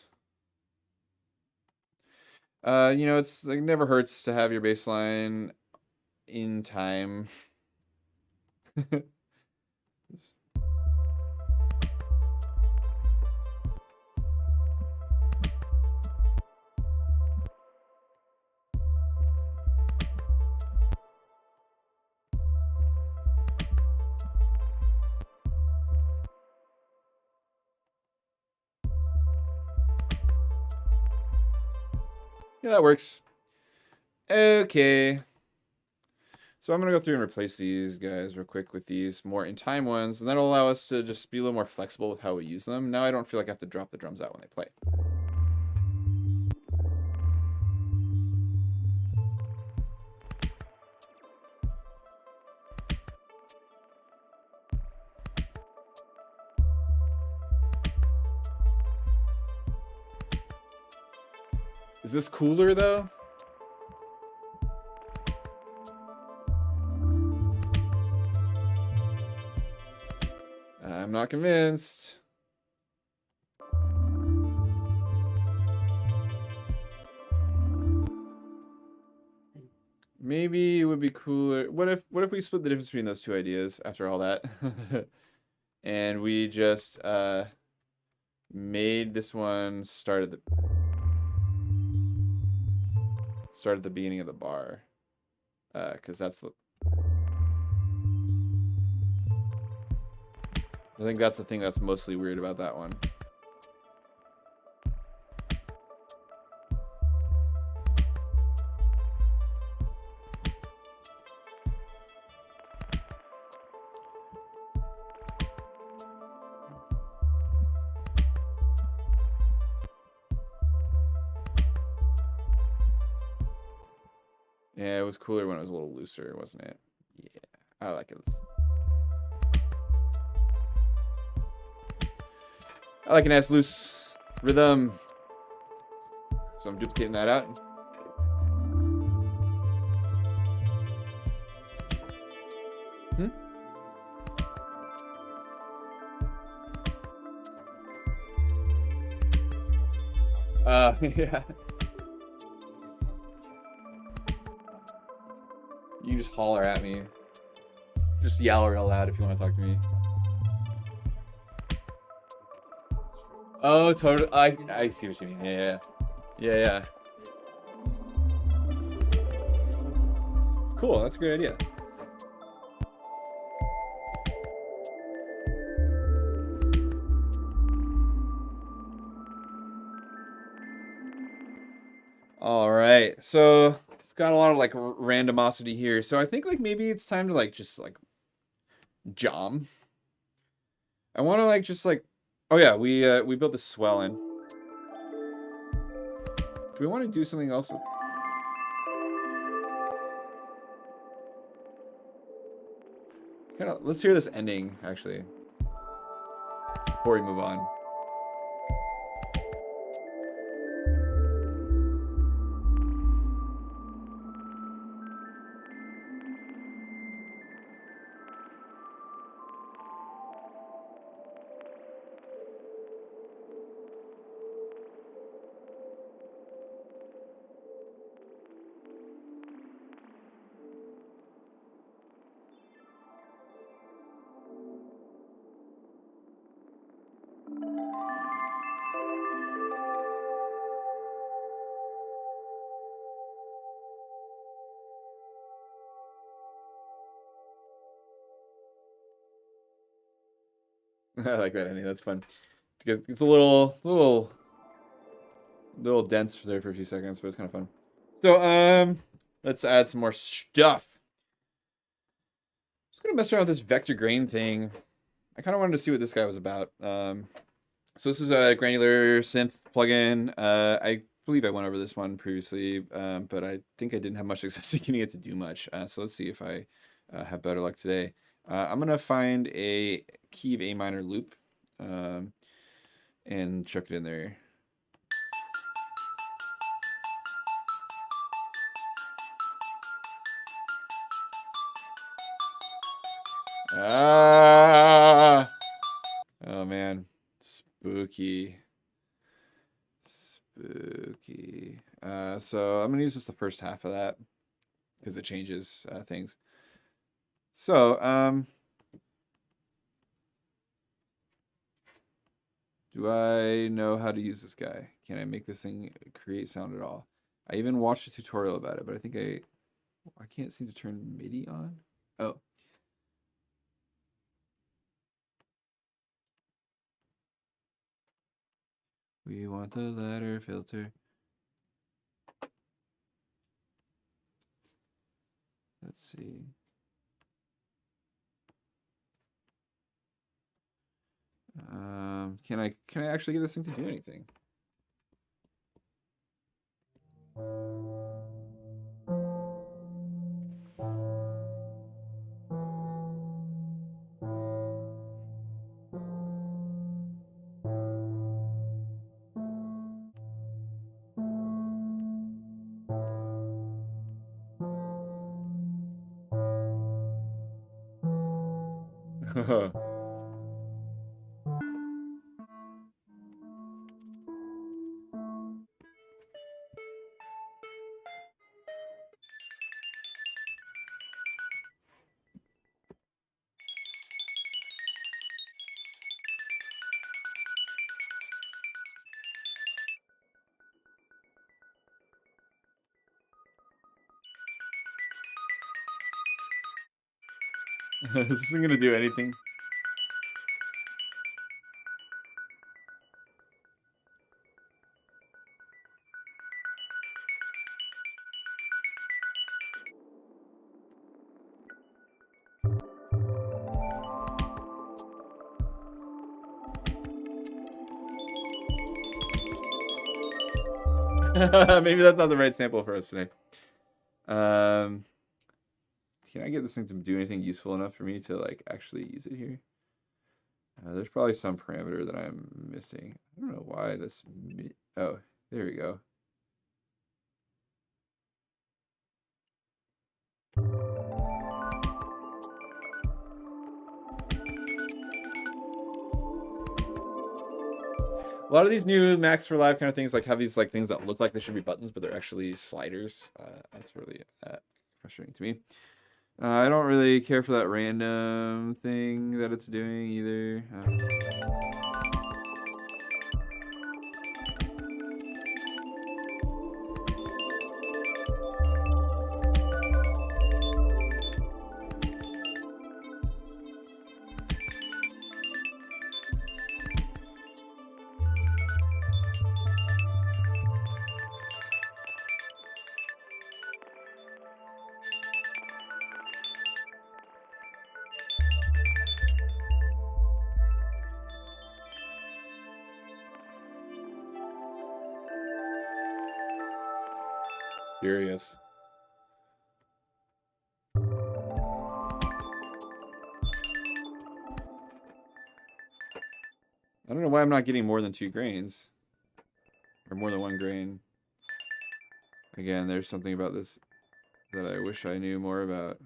Speaker 1: You know, it's like never hurts to have your bass line in time. Yeah, that works. Okay. So I'm going to go through and replace these guys real quick with these more in time ones, and that'll allow us to just be a little more flexible with how we use them. Now I don't feel like I have to drop the drums out when they play. Is this cooler though? I'm not convinced. Maybe it would be cooler. What if we split the difference between those two ideas after all that? And we just made this one start at the beginning of the bar. Because that's the I think that's the thing that's mostly weird about that one. Yeah, it was cooler when it was a little looser, wasn't it? Yeah, I like it. I like a nice loose rhythm. So I'm duplicating that out. Yeah. You can just holler at me. Just yell real loud if you want to talk to me. Oh, totally. I see what you mean. Yeah. Cool. That's a great idea. All right. So it's got a lot of like randomosity here. So I think like maybe it's time to like just like jam. I want to like just like. Oh yeah, we built this swell in. Do we want to do something else? Let's hear this ending actually before we move on. I like that ending. That's fun. It's a little dense there for a few seconds, but it's kind of fun. So let's add some more stuff. Just gonna mess around with this vector grain thing. I kind of wanted to see what this guy was about. So this is a granular synth plugin. I believe I went over this one previously, but I think I didn't have much success in getting it to do much. So let's see if I have better luck today. I'm gonna find a key of A minor loop and chuck it in there. Oh man, Spooky. Spooky. So I'm gonna use just the first half of that because it changes things. So, do I know how to use this guy? Can I make this thing create sound at all? I even watched a tutorial about it, but I think I can't seem to turn Midi on. Oh. We want the ladder filter. Let's see. Can I actually get this thing to do anything? This isn't gonna do anything. Maybe that's not the right sample for us today. Can I get this thing to do anything useful enough for me to like actually use it here? There's probably some parameter that I'm missing. I don't know why this. Oh, there we go. A lot of these new Macs for Live kind of things like have these like things that look like they should be buttons, but they're actually sliders. That's really frustrating to me. I don't really care for that random thing that it's doing either. Curious. I don't know why I'm not getting more than 2 grains. Or more than 1 grain. Again, there's something about this that I wish I knew more about.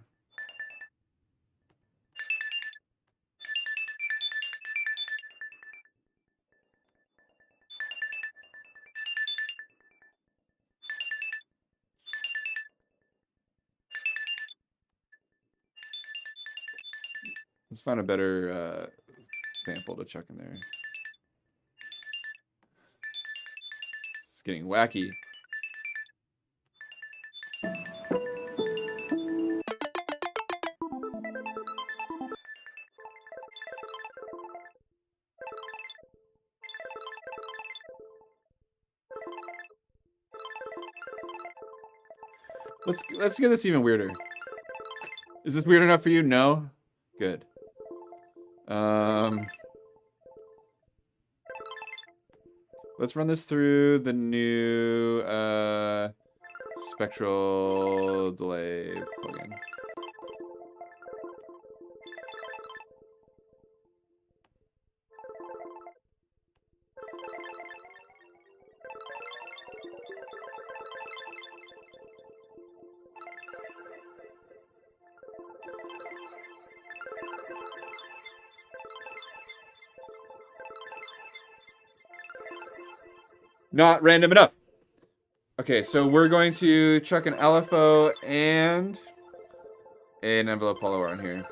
Speaker 1: Let's find a better sample to chuck in there. It's getting wacky. Let's get this even weirder. Is this weird enough for you? No? Good. Let's run this through the new Spectral Delay plugin. Not random enough. Okay, so we're going to chuck an LFO and an envelope follower on here.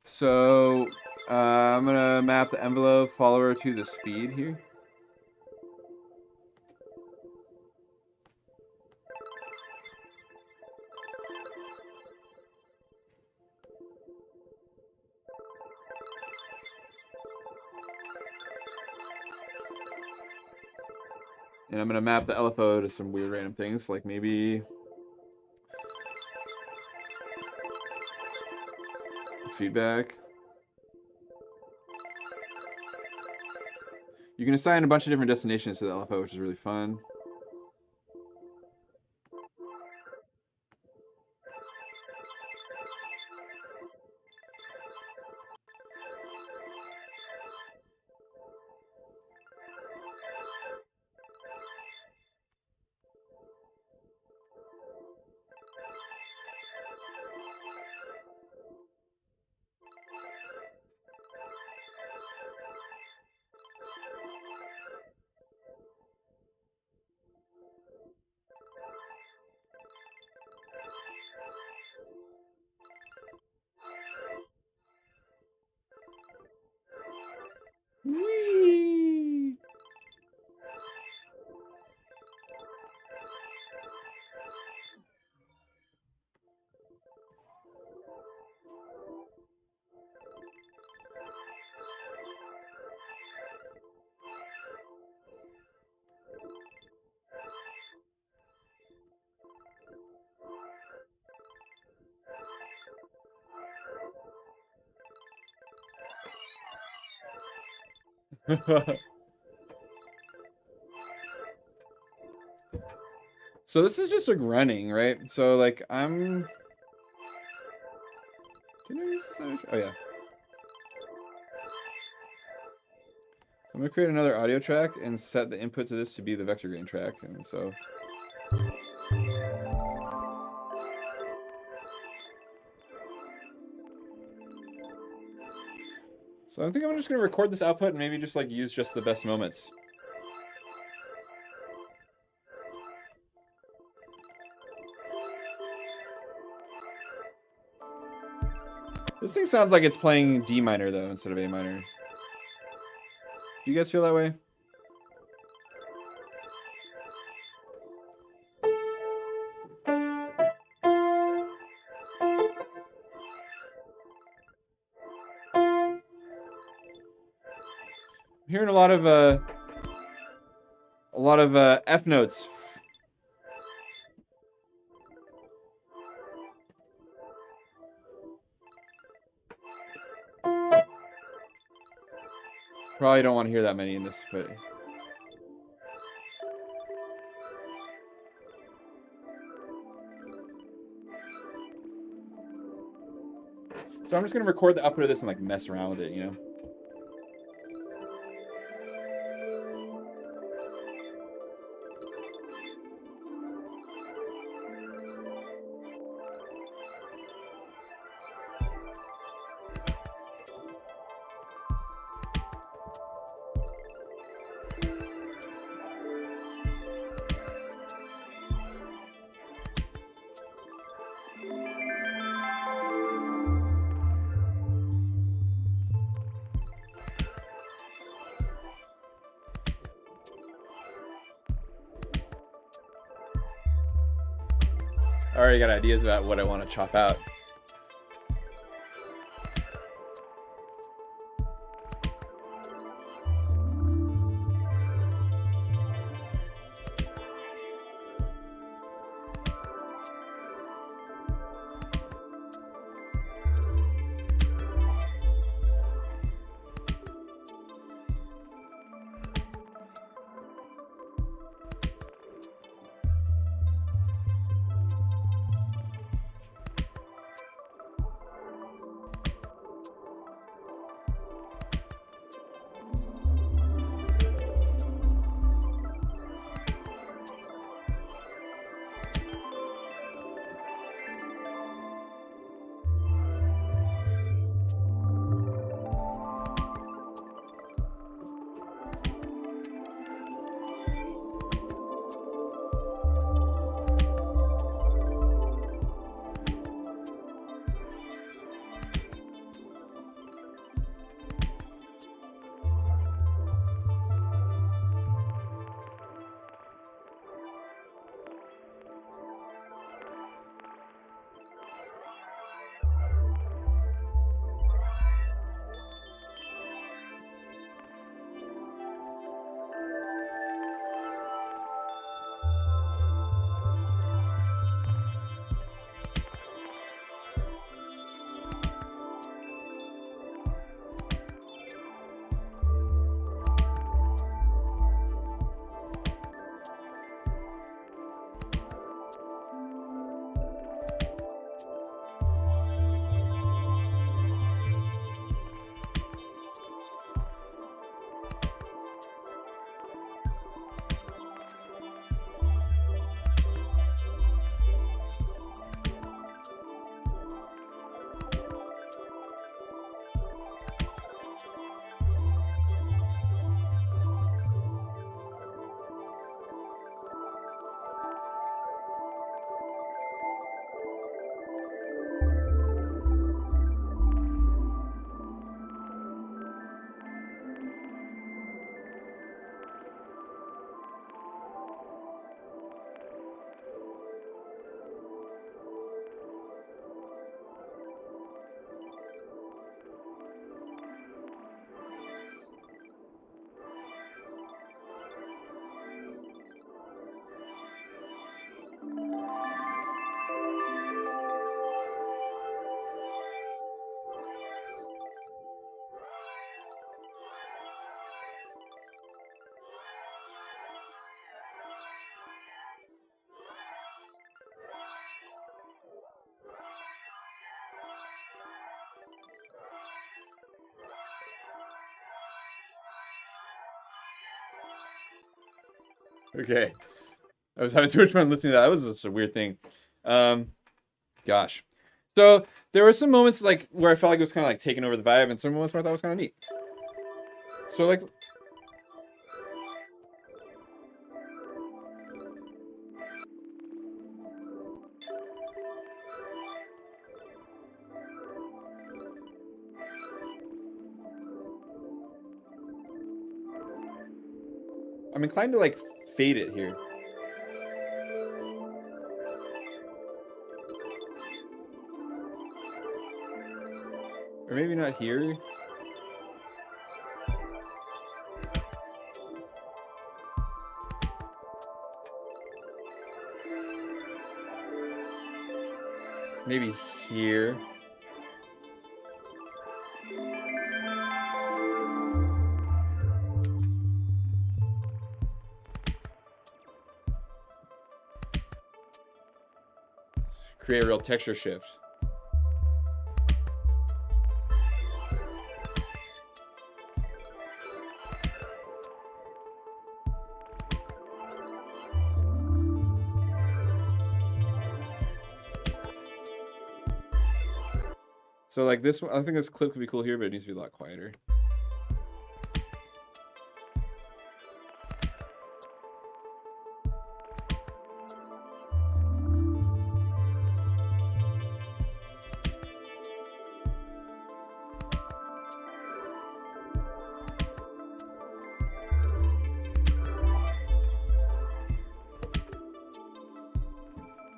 Speaker 1: So I'm gonna map the envelope follower to the speed here. And I'm gonna map the LFO to some weird random things, like maybe feedback. You can assign a bunch of different destinations to the LFO, which is really fun. Whee! So this is just like running, right? So like I'm. Did I use this? Oh yeah. I'm gonna create another audio track and set the input to this to be the vector gain track, and so. So I think I'm just gonna record this output and maybe just like use just the best moments. This thing sounds like it's playing D minor though instead of A minor. Do you guys feel that way? I'm hearing a lot of F notes. Probably don't want to hear that many in this, but. So I'm just gonna record the output of this and like mess around with it, you know? I already got ideas about what I want to chop out. Okay. I was having too much fun listening to that. That was just a weird thing. Gosh. So there were some moments like where I felt like it was kind of like taking over the vibe, and some moments where I thought it was kind of neat. So like, I'm inclined to like fade it here. Or maybe not here. Maybe here. Create a real texture shift. So like this one, I think this clip could be cool here, but it needs to be a lot quieter.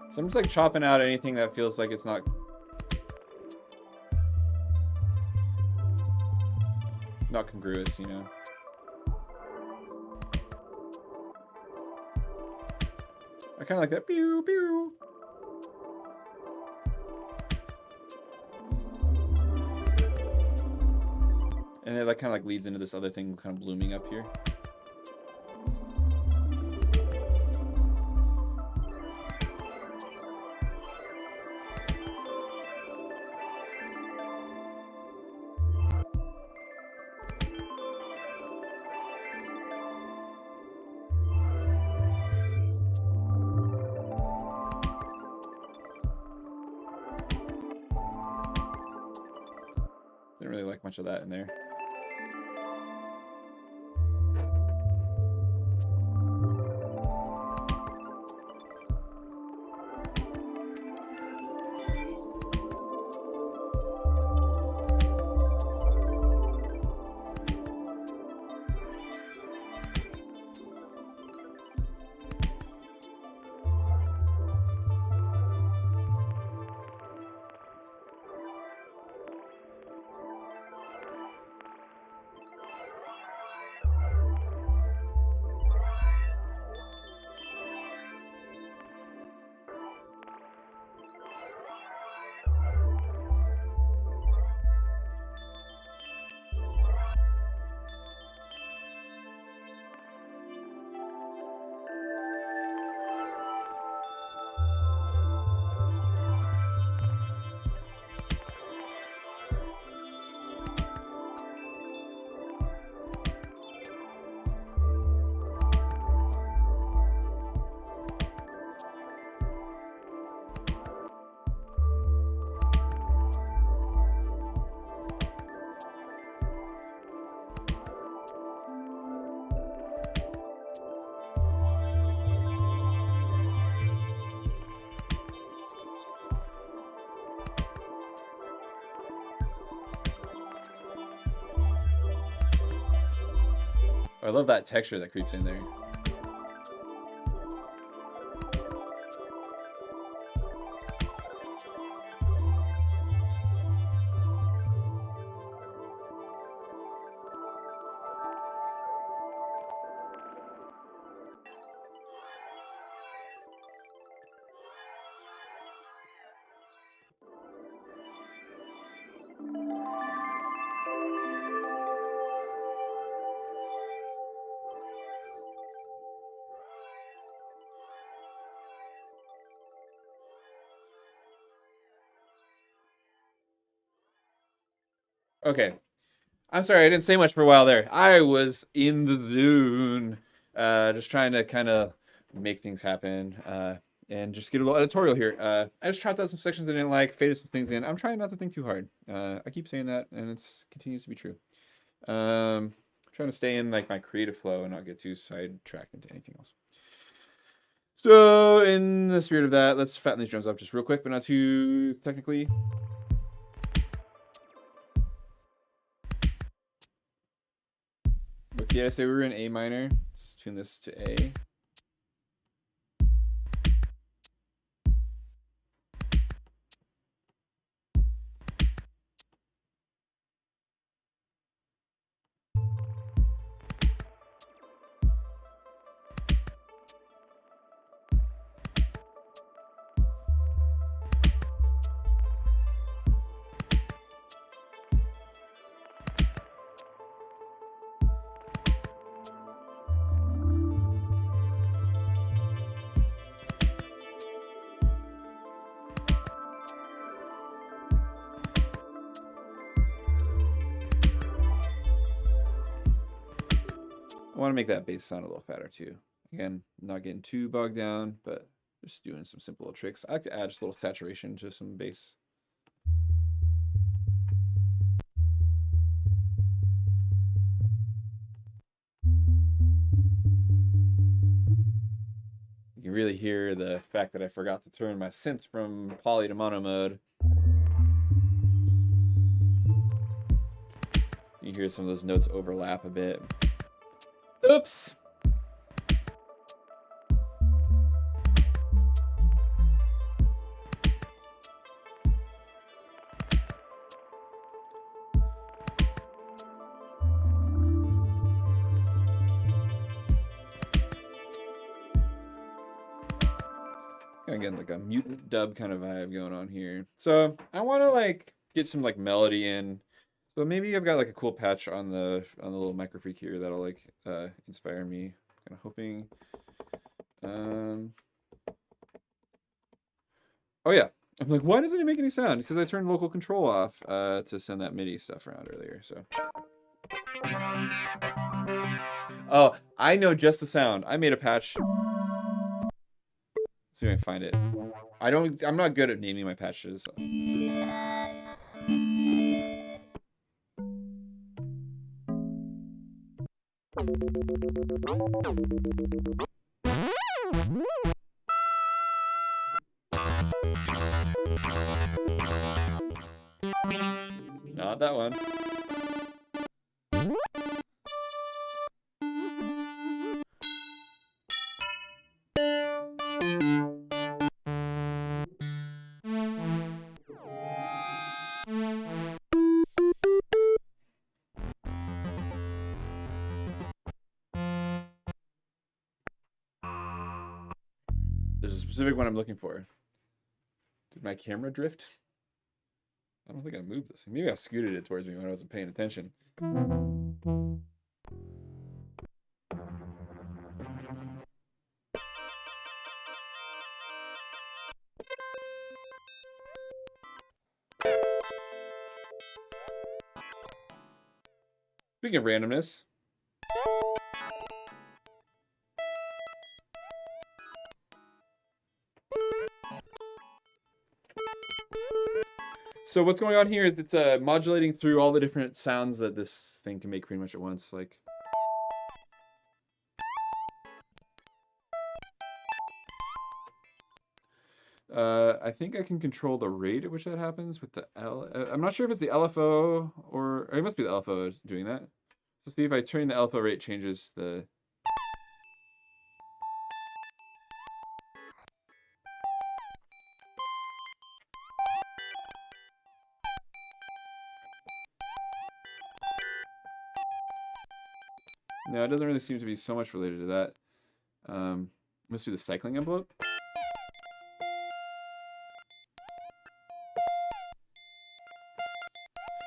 Speaker 1: So I'm just like chopping out anything that feels like it's not congruous, you know. I kind of like that. Pew pew. And it like kind of like leads into this other thing kind of blooming up here. Didn't really like much of that in there. I love that texture that creeps in there. Okay. I'm sorry, I didn't say much for a while there. I was in the zone. Just trying to kind of make things happen and just get a little editorial here. I just chopped out some sections I didn't like, faded some things in. I'm trying not to think too hard. I keep saying that, and it continues to be true. Trying to stay in like my creative flow and not get too sidetracked into anything else. So in the spirit of that, let's fatten these drums up just real quick, but not too technically. Okay, I say we were in A minor. Let's tune this to A. I want to make that bass sound a little fatter too. Again, not getting too bogged down, but just doing some simple tricks. I like to add just a little saturation to some bass. You can really hear the fact that I forgot to turn my synth from poly to mono mode. You hear some of those notes overlap a bit. Oops. Kind of getting like a mutant dub kind of vibe going on here. So I want to like get some like melody in. So maybe I've got like a cool patch on the little micro freak here that'll like inspire me. Kind of hoping. Oh yeah, I'm like, why doesn't it make any sound? Because I turned local control off to send that MIDI stuff around earlier. So. Oh, I know just the sound. I made a patch. Let's see if I can find it. I'm not good at naming my patches. Not that one. There's a specific one I'm looking for. Did my camera drift? I don't think I moved this. Maybe I scooted it towards me when I wasn't paying attention. Speaking of randomness. So what's going on here is it's modulating through all the different sounds that this thing can make pretty much at once. Like, I think I can control the rate at which that happens with the I'm not sure if it's the LFO or it must be the LFO is doing that. So see if I turn the LFO rate changes the. No, it doesn't really seem to be so much related to that. Must be the cycling envelope.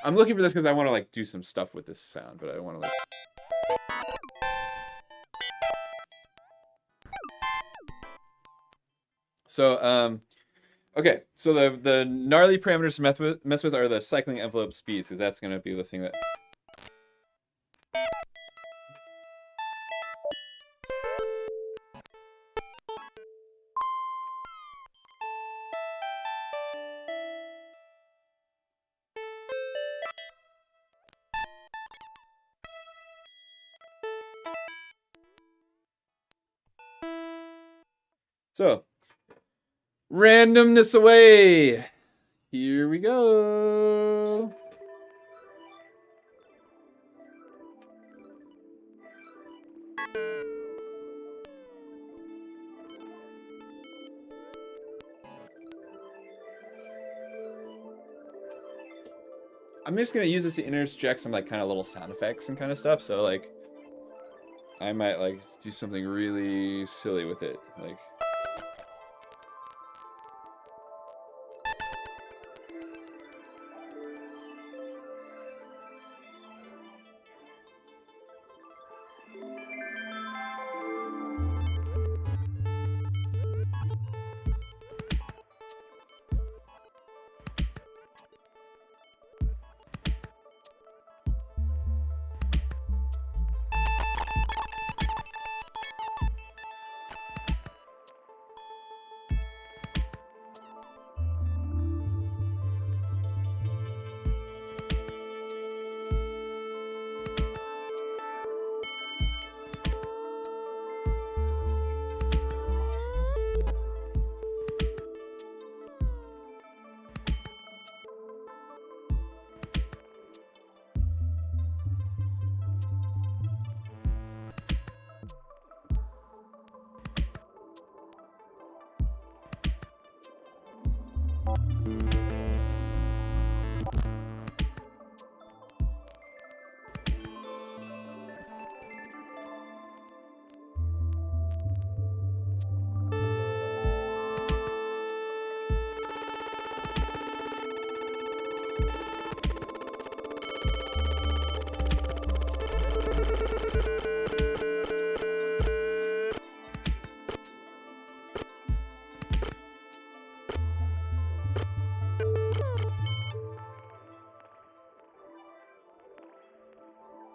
Speaker 1: I'm looking for this because I want to like do some stuff with this sound, but I don't want to like. So okay, so the gnarly parameters to mess with are the cycling envelope speeds, because that's going to be the thing that. So, randomness away. Here we go. I'm just gonna use this to interject some like kind of little sound effects and kind of stuff. So like, I might like do something really silly with it, like.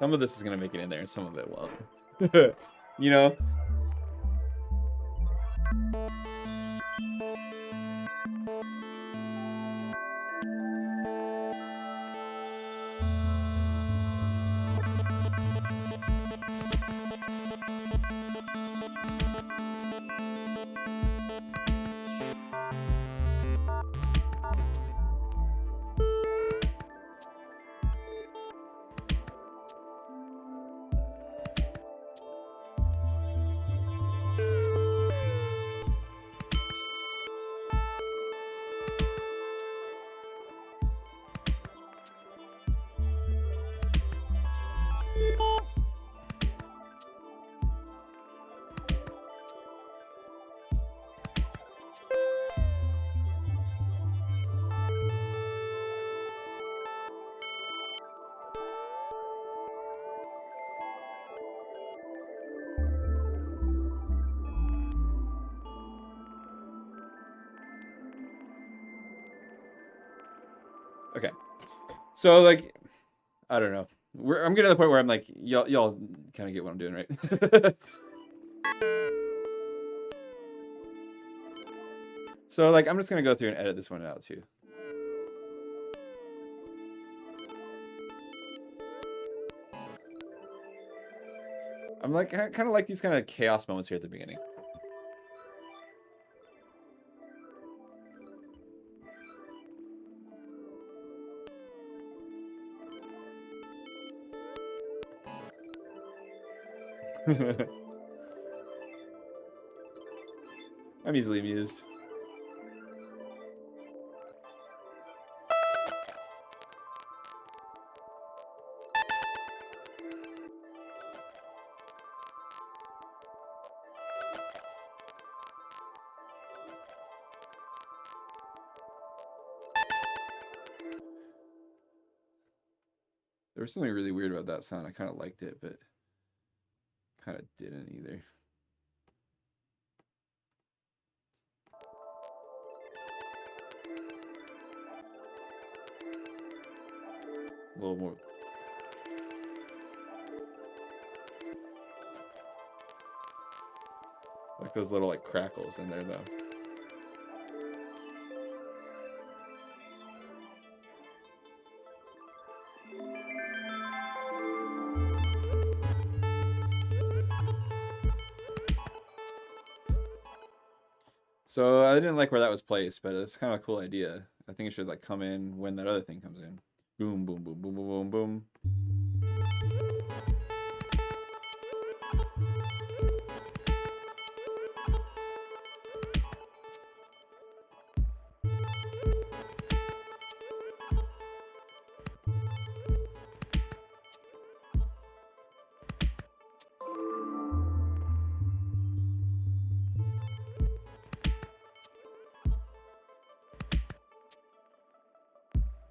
Speaker 1: Some of this is gonna make it in there, and some of it won't. You know. Okay, so like, I don't know. I'm getting to the point where I'm like, y'all kind of get what I'm doing, right? So like, I'm just gonna go through and edit this one out too. I'm like, kind of like these kind of chaos moments here at the beginning. I'm easily amused. There was something really weird about that sound. I kind of liked it, but kind of didn't either. A little more. Like those little like crackles in there though. So I didn't like where that was placed, but it's kind of a cool idea. I think it should like come in when that other thing comes in. Boom, boom, boom, boom, boom, boom, boom.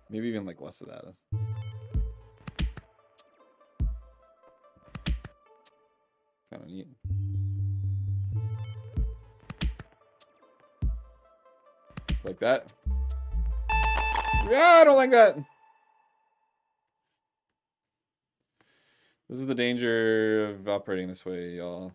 Speaker 1: Maybe even like less of that. Kind of neat. Like that. Yeah, I don't like that. This is the danger of operating this way, y'all.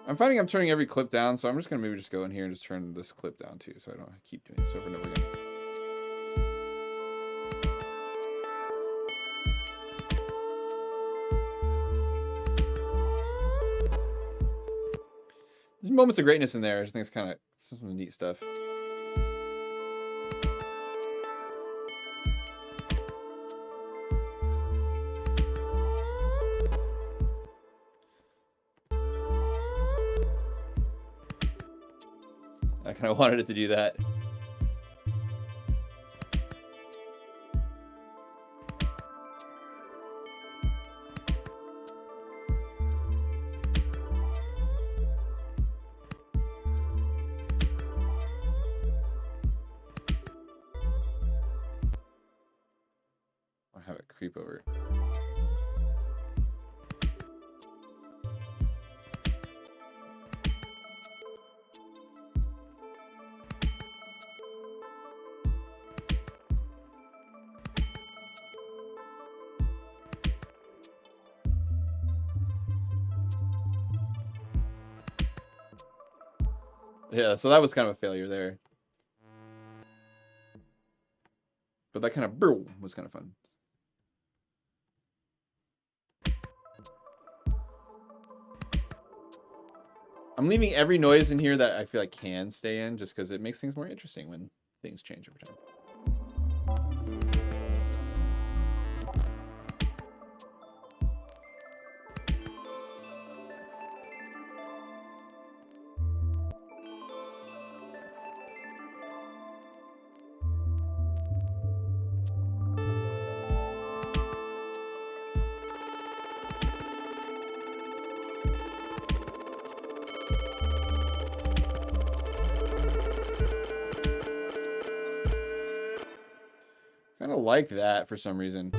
Speaker 1: I'm finding I'm turning every clip down, so I'm just gonna maybe just go in here and just turn this clip down too, so I don't keep doing this over and over again. There's moments of greatness in there. I just think it's kind of some neat stuff. I kind of wanted it to do that. I'll have it creep over. Yeah, so that was kind of a failure there. But that kind of boom was kind of fun. I'm leaving every noise in here that I feel like can stay in, just because it makes things more interesting when things change over time. Kind of like that for some reason.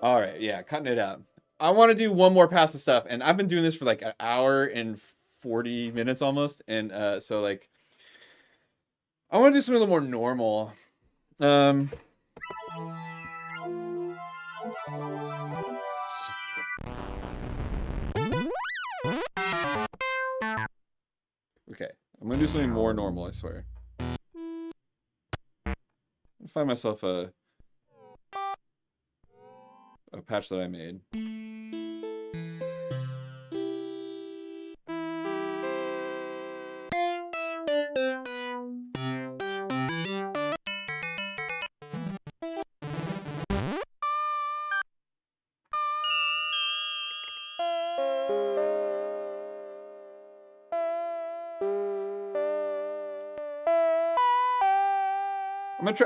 Speaker 1: All right, yeah, cutting it out. I want to do one more pass of stuff, and I've been doing this for like an hour and 40 minutes almost, and so like I want to do something a little more normal. Okay, I'm gonna do something more normal, I swear. I'll find myself a patch that I made.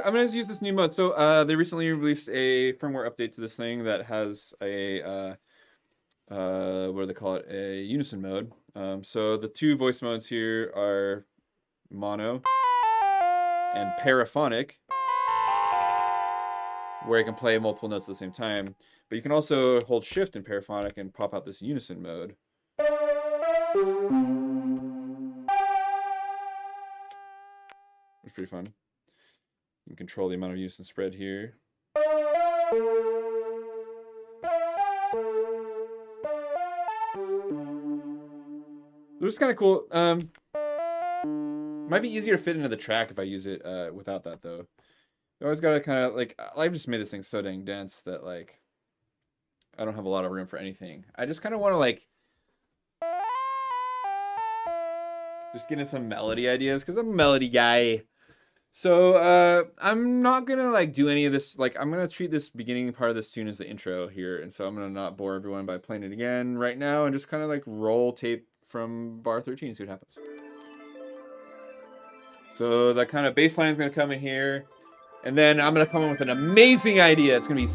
Speaker 1: I'm gonna use this new mode. So they recently released a firmware update to this thing that has a what do they call it? A Unison mode. So the two voice modes here are mono and paraphonic, where I can play multiple notes at the same time. But you can also hold shift in paraphonic and pop out this Unison mode. It's pretty fun. You can control the amount of unison spread here. It's kind of cool. Might be easier to fit into the track if I use it without that though. You always gotta kind of like, I've just made this thing so dang dense that like I don't have a lot of room for anything. I just kind of want to like just get into some melody ideas because I'm a melody guy. So I'm not gonna like do any of this. Like I'm gonna treat this beginning part of this tune as the intro here, and so I'm gonna not bore everyone by playing it again right now, and just kind of like roll tape from bar 13, see what happens. So that kind of bass line is gonna come in here, and then I'm gonna come in with an amazing idea. It's gonna be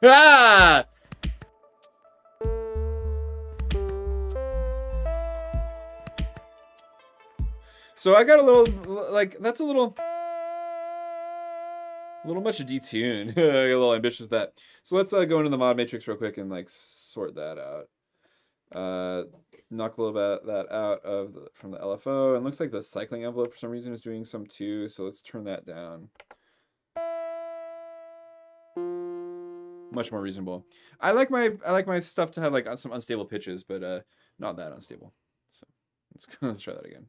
Speaker 1: ah. So I got a little, like, that's a little much detune. I got a little ambitious with that. So let's go into the mod matrix real quick and like sort that out. Knock a little bit of that out of from the LFO. And looks like the cycling envelope for some reason is doing some too. So let's turn that down. Much more reasonable. I like my stuff to have like some unstable pitches, but not that unstable. So let's try that again.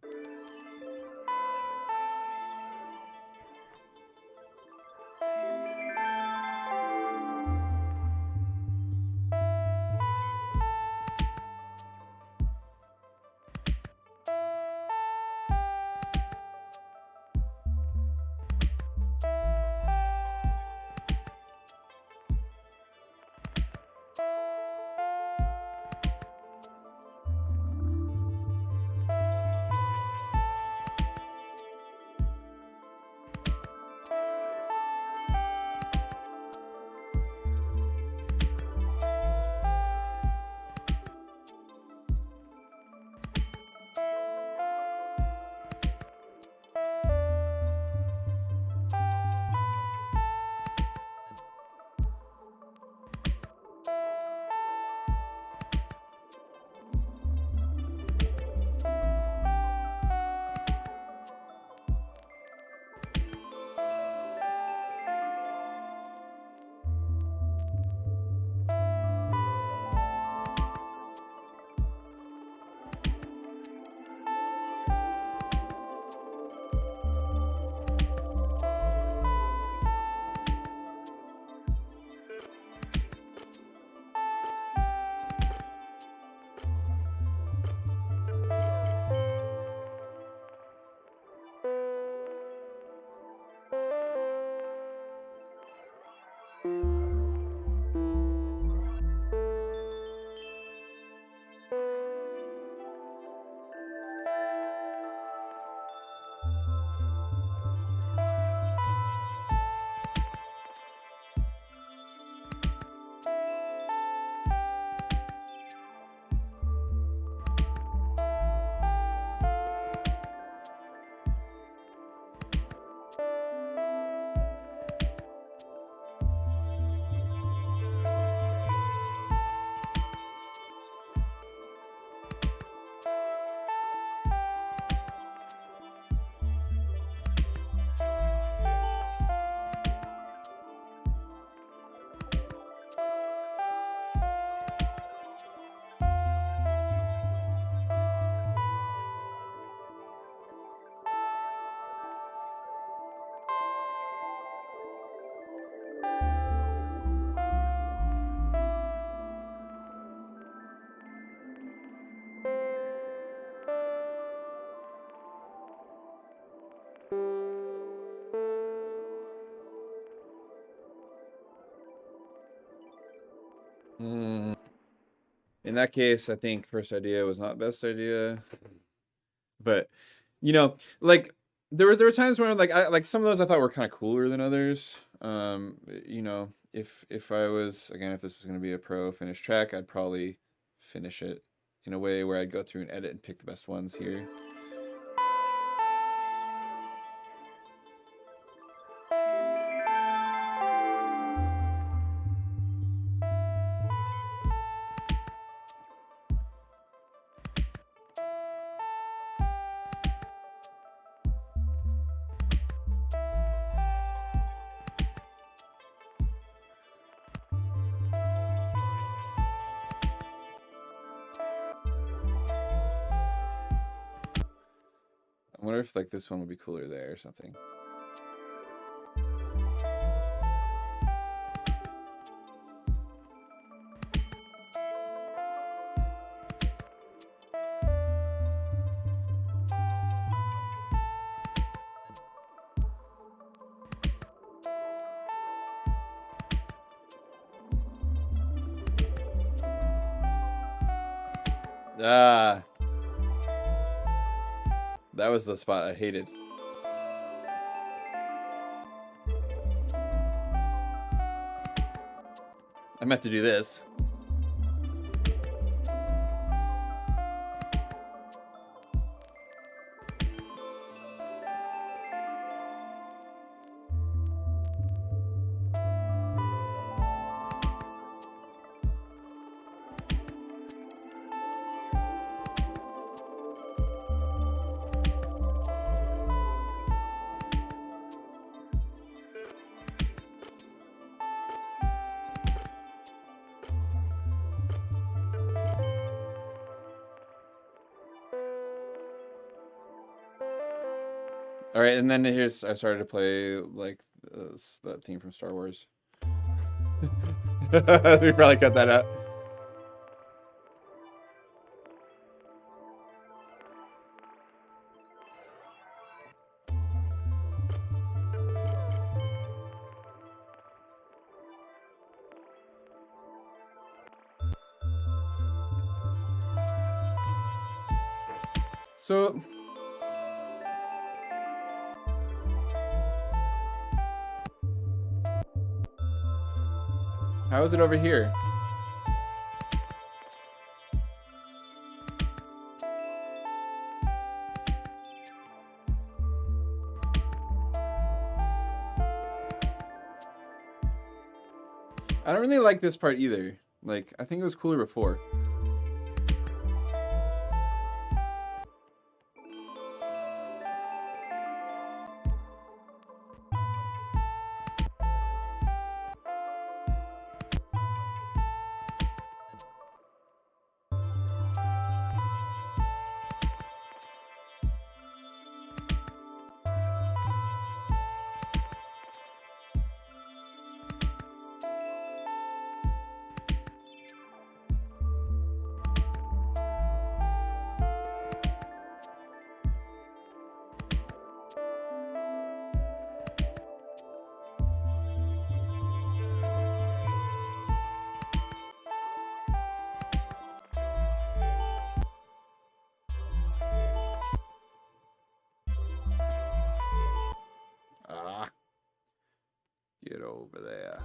Speaker 1: In that case, I think first idea was not best idea. But, you know, like there were times where like some of those I thought were kind of cooler than others. You know, if I was, again, if this was going to be a pro finished track, I'd probably finish it in a way where I'd go through and edit and pick the best ones here. I wonder if like this one would be cooler there or something. Ah, that was the spot I hated. I meant to do this. All right, and then I started to play like that theme from Star Wars. We probably cut that out. So how is it over here? I don't really like this part either. Like, I think it was cooler before. Get over there.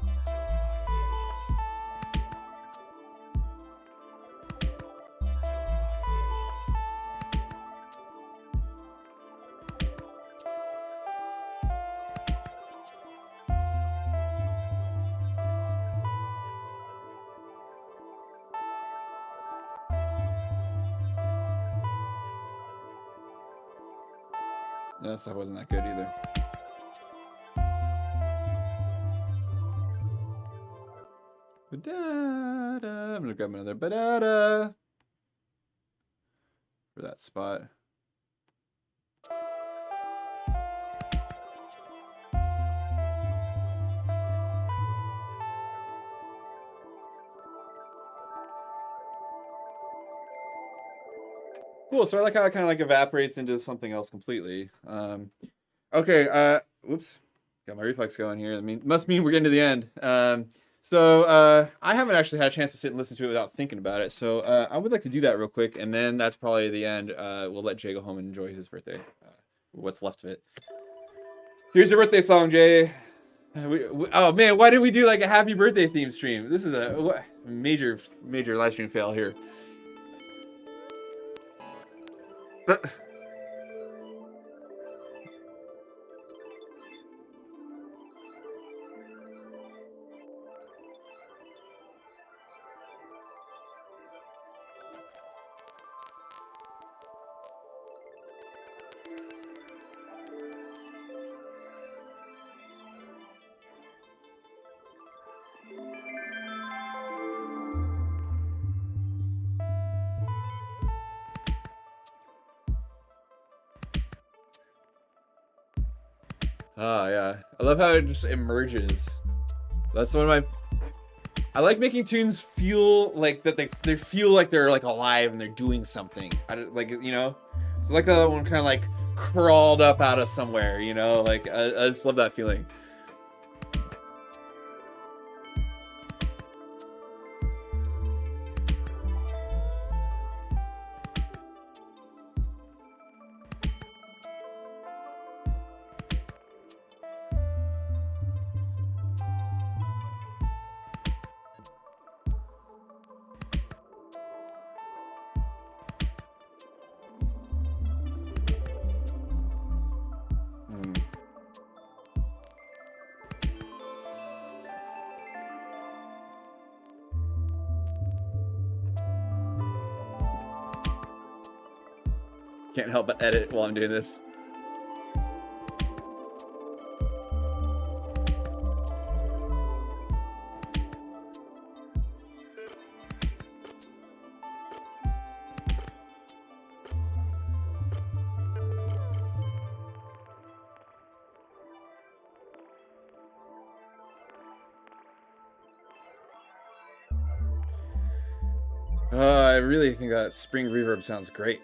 Speaker 1: That stuff wasn't that good either. Ba-da-da. I'm gonna grab another ba-da-da for that spot. Cool. So I like how it kind of like evaporates into something else completely. Okay. Whoops. Got my reflex going here. I mean, must mean we're getting to the end. So I haven't actually had a chance to sit and listen to it without thinking about it. So I would like to do that real quick, and then that's probably the end. We'll let Jay go home and enjoy his birthday, what's left of it. Here's your birthday song, Jay. Oh man, why did we do like a happy birthday theme stream? This is a major live stream fail here. Oh yeah, I love how it just emerges. That's one of my. I like making tunes feel like that they feel like they're like alive and they're doing something. I don't, like, you know, so like that one kind of like crawled up out of somewhere, you know, like I just love that feeling. Can't help but edit while I'm doing this. I really think that spring reverb sounds great.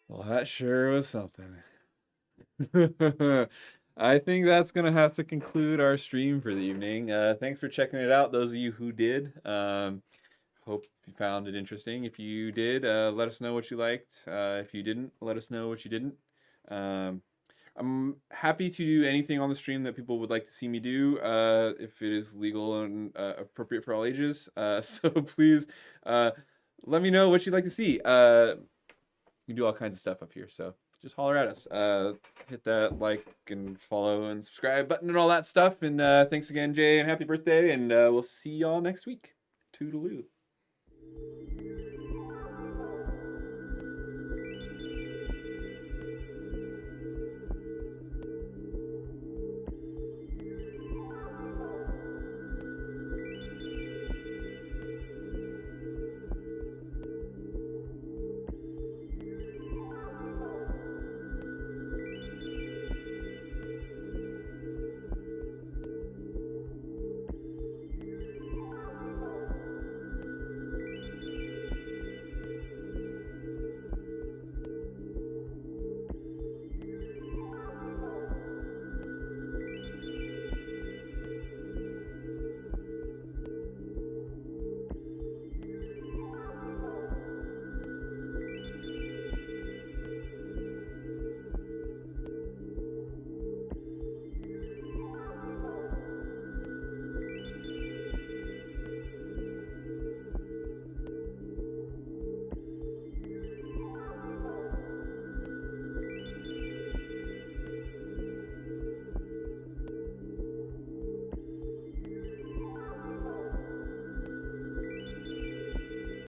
Speaker 1: Well, that sure was something. I think that's gonna have to conclude our stream for the evening. Thanks for checking it out, those of you who did. Hope you found it interesting. If you did, let us know what you liked. If you didn't, let us know what you didn't. I'm happy to do anything on the stream that people would like to see me do, if it is legal and appropriate for all ages. So please let me know what you'd like to see. We do all kinds of stuff up here, so just holler at us. Hit that like and follow and subscribe button and all that stuff. And thanks again, Jay, and happy birthday. And we'll see y'all next week. Toodaloo.